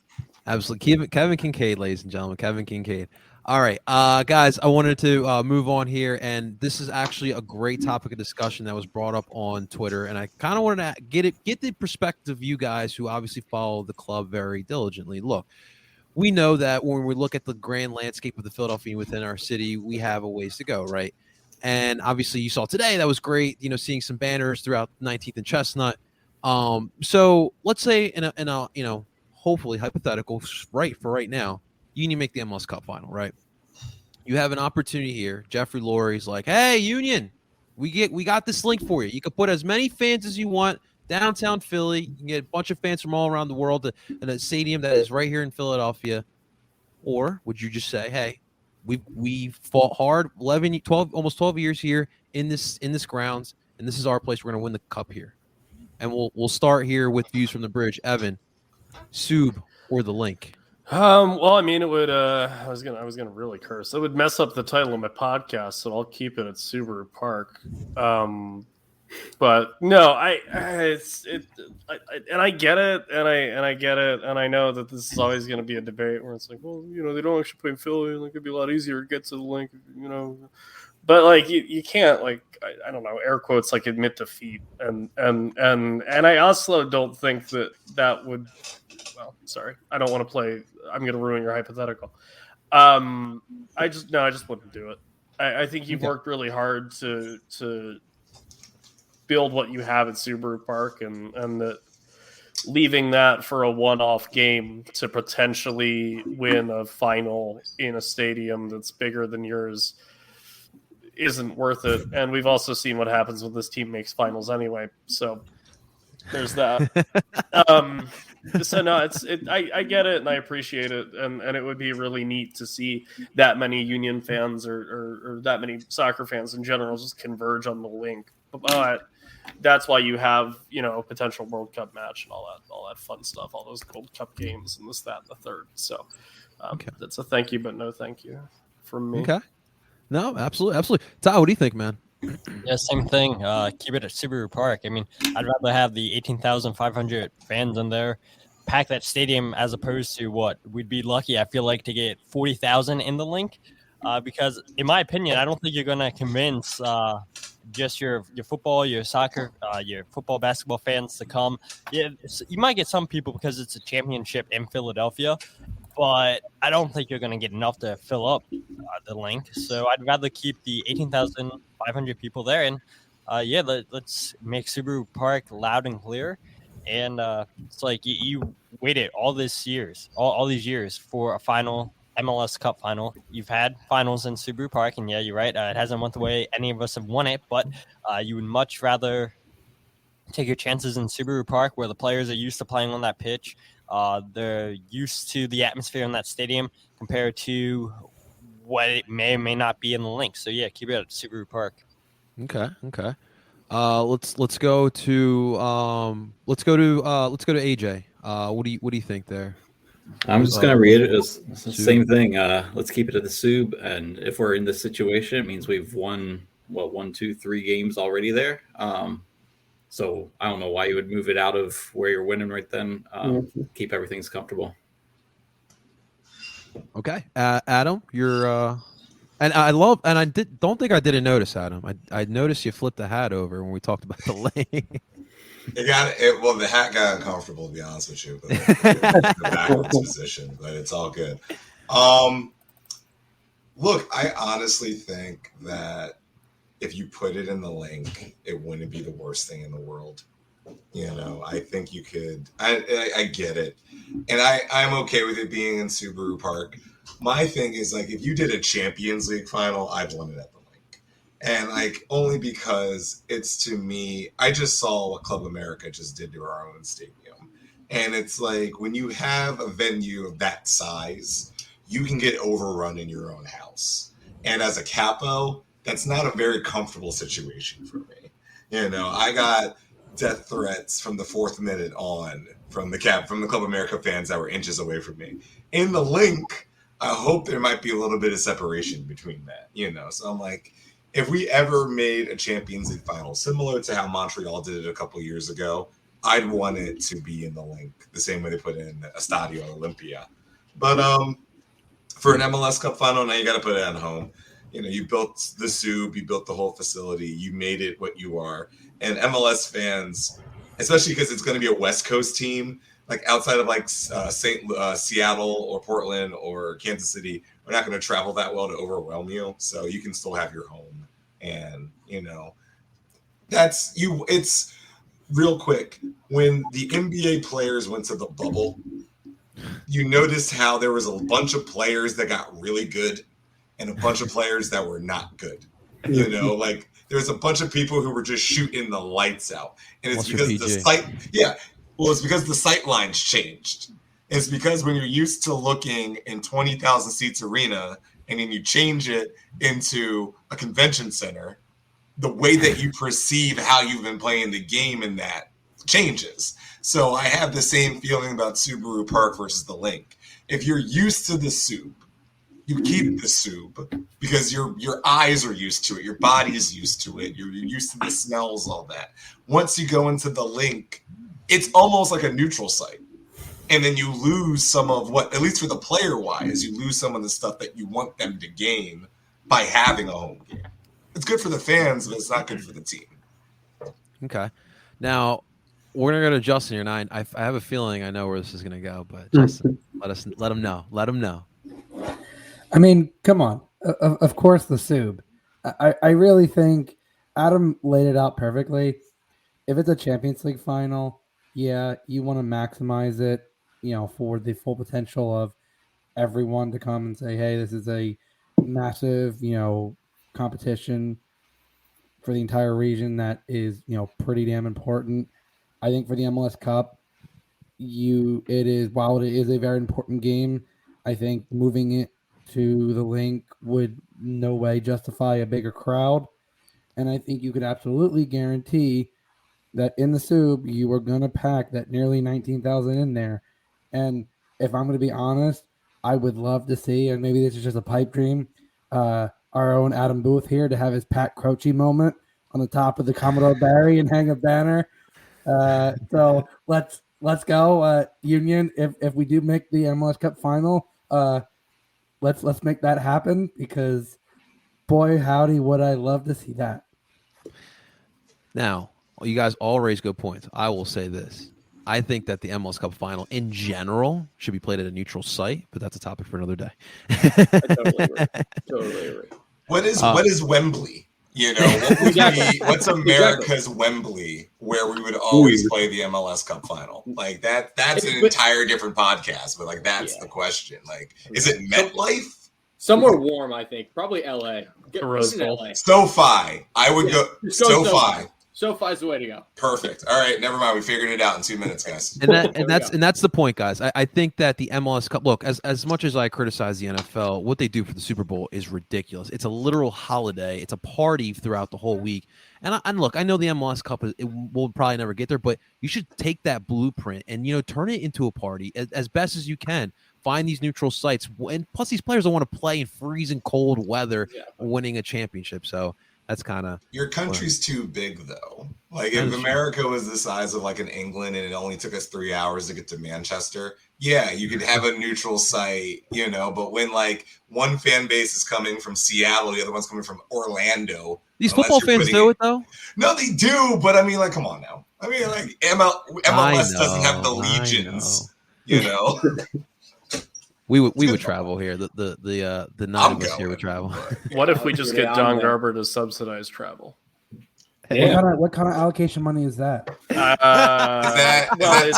Absolutely. Kevin Kincaid, ladies and gentlemen. Kevin Kincaid. All right, guys, I wanted to move on here, and this is actually a great topic of discussion that was brought up on Twitter, and I kind of wanted to get the perspective of you guys who obviously follow the club very diligently. Look, we know that when we look at the grand landscape of the Philadelphia within our city, we have a ways to go, right? And obviously, you saw today that was great. Seeing some banners throughout 19th and Chestnut. So let's say in a hopefully hypothetical right now. Union make the MLS Cup final, right? You have an opportunity here. Jeffrey Lurie's like, hey, Union, we got this link for you. You can put as many fans as you want downtown Philly. You can get a bunch of fans from all around the world in a stadium that is right here in Philadelphia. Or would you just say, hey, we fought hard almost 12 years here in this grounds, and this is our place. We're going to win the cup here. And we'll start here with views from the bridge. Evan, SOB or the link? Well, I mean, it would. I was gonna really curse. It would mess up the title of my podcast, so I'll keep it at Subaru Park. But no, I get it, and I get it, and I know that this is always going to be a debate where it's like, well, they don't actually play in Philly, and it could be a lot easier to get to the link, But like you can't I don't know, air quotes, like admit defeat, and I also don't think that would. Well, sorry, I don't want to play. I'm going to ruin your hypothetical. I just wouldn't do it. I think you've worked really hard to build what you have at Subaru Park, and that leaving that for a one-off game to potentially win a final in a stadium that's bigger than yours isn't worth it. And we've also seen what happens when this team makes finals anyway. So there's that. So no, I get it and I appreciate it, and it would be really neat to see that many Union fans or that many soccer fans in general just converge on the link. But that's why you have a potential World Cup match and all that fun stuff, all those Gold Cup games and this, that, and the third. So that's a thank you, but no thank you from me. Okay, no, absolutely. Todd, what do you think, man? Yeah, same thing. Keep it at Subaru Park. I mean, I'd rather have the 18,500 fans in there, pack that stadium, as opposed to what we'd be lucky, I feel like, to get 40,000 in the link. Because in my opinion, I don't think you're going to convince just your football, your soccer, your football, basketball fans to come. Yeah, you might get some people because it's a championship in Philadelphia, but I don't think you're going to get enough to fill up the link. So I'd rather keep the 18,500 people there. And let's make Subaru Park loud and clear. And it's like you waited all these years for a final MLS Cup final. You've had finals in Subaru Park, and yeah, you're right. It hasn't went the way any of us have won it, but you would much rather take your chances in Subaru Park, where the players are used to playing on that pitch. They're used to the atmosphere in that stadium compared to what it may or may not be in the link. So yeah, keep it at Subaru Park. Okay. Let's go to AJ. What do you think there? I'm just going to read it as the same thing. Let's keep it at the SOB, and if we're in this situation, it means we've won 1, 2, 3 games already there. So I don't know why you would move it out of where you're winning right then. Keep everything's comfortable. Okay, Adam, you're and I don't think I didn't notice, Adam. I noticed you flipped the hat over when we talked about the lane. The hat got uncomfortable, to be honest with you, but the backwards position, but it's all good. Look, I honestly think that if you put it in the link, it wouldn't be the worst thing in the world. I think you could. I get it, and I'm okay with it being in Subaru Park. My thing is, like, if you did a Champions League final, I'd want it at the link, and only because it's, to me, I just saw what Club America just did to our own stadium, and it's like when you have a venue of that size, you can get overrun in your own house, and as a capo, that's not a very comfortable situation for me. You know, I got death threats from the 4th minute on from the Club America fans that were inches away from me. In the link, I hope there might be a little bit of separation between that, you know. So I'm like, if we ever made a Champions League final similar to how Montreal did it a couple years ago, I'd want it to be in the link, the same way they put in Estadio Olympia. But for an MLS Cup final, now you got to put it at home. You know, you built the SOB, you built the whole facility, you made it what you are. And MLS fans, especially because it's going to be a West Coast team, like outside of like Seattle or Portland or Kansas City, we're not going to travel that well to overwhelm you. So you can still have your home. And, you know, it's real quick. When the NBA players went to the bubble, you noticed how there was a bunch of players that got really good and a bunch of players that were not good. You know, like there was a bunch of people who were just shooting the lights out. And it's because it's because the sight lines changed. It's because when you're used to looking in 20,000 seats arena and then you change it into a convention center, the way that you perceive how you've been playing the game in that changes. So I have the same feeling about Subaru Park versus the Link. If you're used to the SOB, you keep the SOB because your eyes are used to it, your body's used to it, you're used to the smells, all that. Once you go into the Link, it's almost like a neutral site. And then you lose some of what, at least for the player-wise, you lose some of the stuff that you want them to gain by having a home game. It's good for the fans, but it's not good for the team. Okay. Now, we're going to go to Justin here. And I have a feeling I know where this is going to go, but Justin, let him know. Let him know. I mean, come on. Of course, the SOB. I really think Adam laid it out perfectly. If it's a Champions League final, yeah, you want to maximize it, you know, for the full potential of everyone to come and say, hey, this is a massive, you know, competition for the entire region that is, you know, pretty damn important. I think for the MLS Cup, while it is a very important game, I think moving it to the Link would no way justify a bigger crowd. And I think you could absolutely guarantee that in the SOB, you are going to pack that nearly 19,000 in there. And if I'm going to be honest, I would love to see, and maybe this is just a pipe dream, our own Adam Booth here to have his Pat Croce moment on the top of the Commodore Barry and hang a banner. So let's go, Union. If we do make the MLS Cup final, let's make that happen, because boy, howdy, would I love to see that. Now, you guys all raise good points. I will say this. I think that the MLS Cup final in general should be played at a neutral site, but that's a topic for another day. I totally agree. What is Wembley? You know, what would be, what's America's Wembley, where we would always play the MLS Cup final? Like that's an entire different podcast, but like that's the question. Like, is it MetLife? Somewhere warm, I think. Probably LA. LA. SoFi. I would go SoFi. SoFi's the way to go. Perfect. All right, never mind. We figured it out in 2 minutes, guys. And that's the point, guys. I think that the MLS Cup, look, as much as I criticize the NFL, what they do for the Super Bowl is ridiculous. It's a literal holiday. It's a party throughout the whole week. And look, I know the MLS Cup will probably never get there, but you should take that blueprint and, you know, turn it into a party as best as you can. Find these neutral sites, and plus these players don't want to play in freezing cold weather, winning a championship. So that's kind of your country's too big, though. Like if America was the size of like an England and it only took us 3 hours to get to Manchester, yeah, you could have a neutral site, you know. But when like one fan base is coming from Seattle, the other one's coming from Orlando. These football fans do it though. No, they do, but I mean, like, come on now. I mean, like MLS doesn't have the legions, you know. We would travel here. The nine of us here would travel. What if we just get John Garber to subsidize travel? Yeah. What kind of allocation money is that? Is that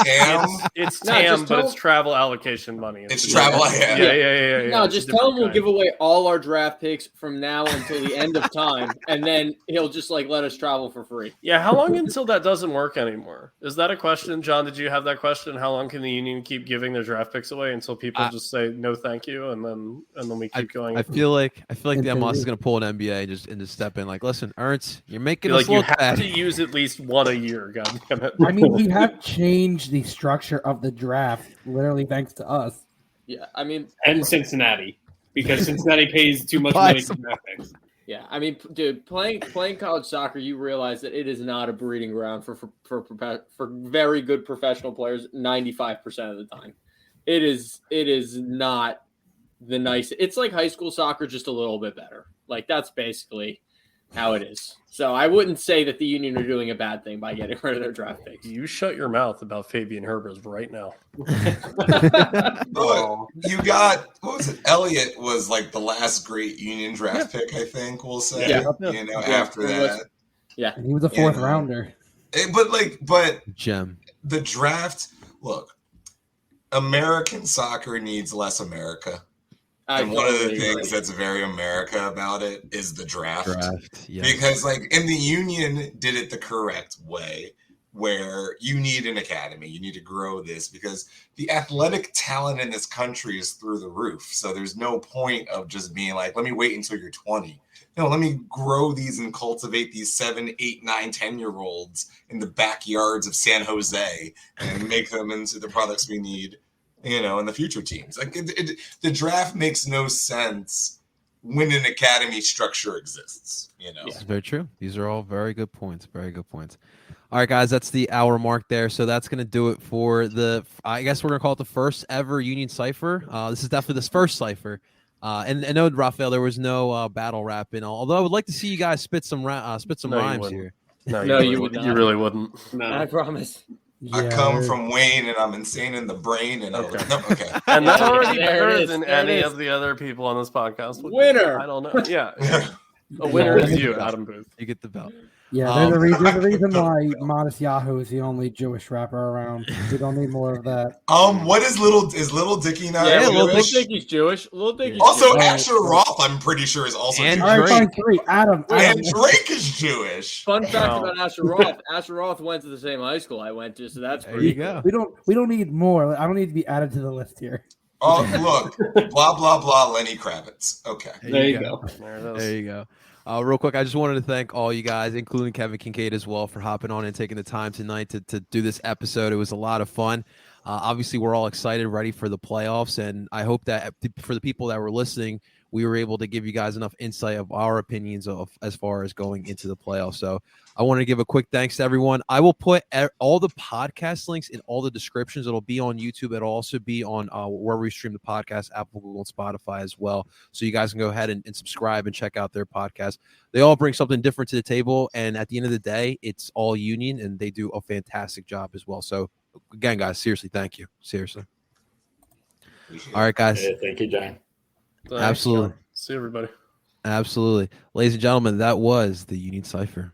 TAM? It's No, TAM, just but tell- it's travel allocation money. It's travel. Yeah. No, It's a just tell him different we'll kind. give away all our draft picks from now until the end of time, and then he'll just like let us travel for free. Yeah, how long until that doesn't work anymore? Is that a question, John? Did you have that question? How long can the union keep giving their draft picks away until people just say no, thank you, and then we keep going? I feel like the MLS is going to pull an NBA and just step in. Like, listen, Ernst, you're making us Like you look have bad. to use at least one a year. God damn it! I mean, we have changed the structure of the draft, literally thanks to us. Yeah, I mean, And Cincinnati, because Cincinnati pays too much Buy money some- for draft picks. yeah, I mean, dude, playing college soccer, you realize that it is not a breeding ground for very good professional players 95% of the time. It is not the nice. It's like high school soccer, just a little bit better. Like that's basically how it is. So I wouldn't say that the union are doing a bad thing by getting rid of their draft picks. You shut your mouth about Fabian Herbers right now. Look, you got, what was it? Elliott was like the last great union draft pick, I think we'll say. Yeah. After that. Yeah. And he was a fourth rounder. But Gem. the draft, look, American soccer needs less America. And one of the things that's very America about it is the draft. Yeah. Because and the union did it the correct way, where you need an academy, you need to grow this because the athletic talent in this country is through the roof. So there's no point of just being like, let me wait until you're 20. No, let me grow these and cultivate these 7, 8, 9, 10-year-olds in the backyards of San Jose and make them into the products we need, in the future teams. The draft makes no sense when an academy structure exists. It's very true. These are all very good points. Very good points. All right, guys, that's the hour mark there. So that's going to do it for I guess we're going to call it the first ever Union Cypher. This is definitely the first Cypher. And I know, Raphael, there was no battle rap, although I would like to see you guys spit some rhymes here. No, you would not. You really wouldn't. No. I promise. I come from Wayne and I'm insane in the brain. And Okay. Okay. And that's already There it better is. than There it any is. of the other people on this podcast. would be. Winner. I don't know. Yeah. A winner is you, Adam Booth. You get the belt. Yeah, there's a reason why Modest Yahoo is the only Jewish rapper around. We don't need more of that. What is Little Dicky now? Yeah, Jewish? Little Dickie's Jewish. Little Dickie's Also, Jewish. Asher Roth, I'm pretty sure, is also And Jewish. All right, fine, three. Adam. And Drake is Jewish. Fun fact Wow. about Asher Roth. Asher Roth went to the same high school I went to, so that's There pretty you go. We don't need more. I don't need to be added to the list here. Oh, look, blah blah blah. Lenny Kravitz. Okay. There you go. There it is. There you go. Real quick, I just wanted to thank all you guys, including Kevin Kincaid as well, for hopping on and taking the time tonight to do this episode. It was a lot of fun. Obviously, we're all excited, ready for the playoffs, and I hope that for the people that were listening, we were able to give you guys enough insight of our opinions of as far as going into the playoffs. So I want to give a quick thanks to everyone. I will put all the podcast links in all the descriptions. It'll be on YouTube. It'll also be on wherever we stream the podcast, Apple, Google, and Spotify as well. So you guys can go ahead and subscribe and check out their podcast. They all bring something different to the table. And at the end of the day, it's all union, and they do a fantastic job as well. So again, guys, seriously, thank you. Seriously. All right, guys. Yeah, thank you, John. Thanks, Absolutely. John. See everybody. Absolutely. Ladies and gentlemen, that was the Union Cypher.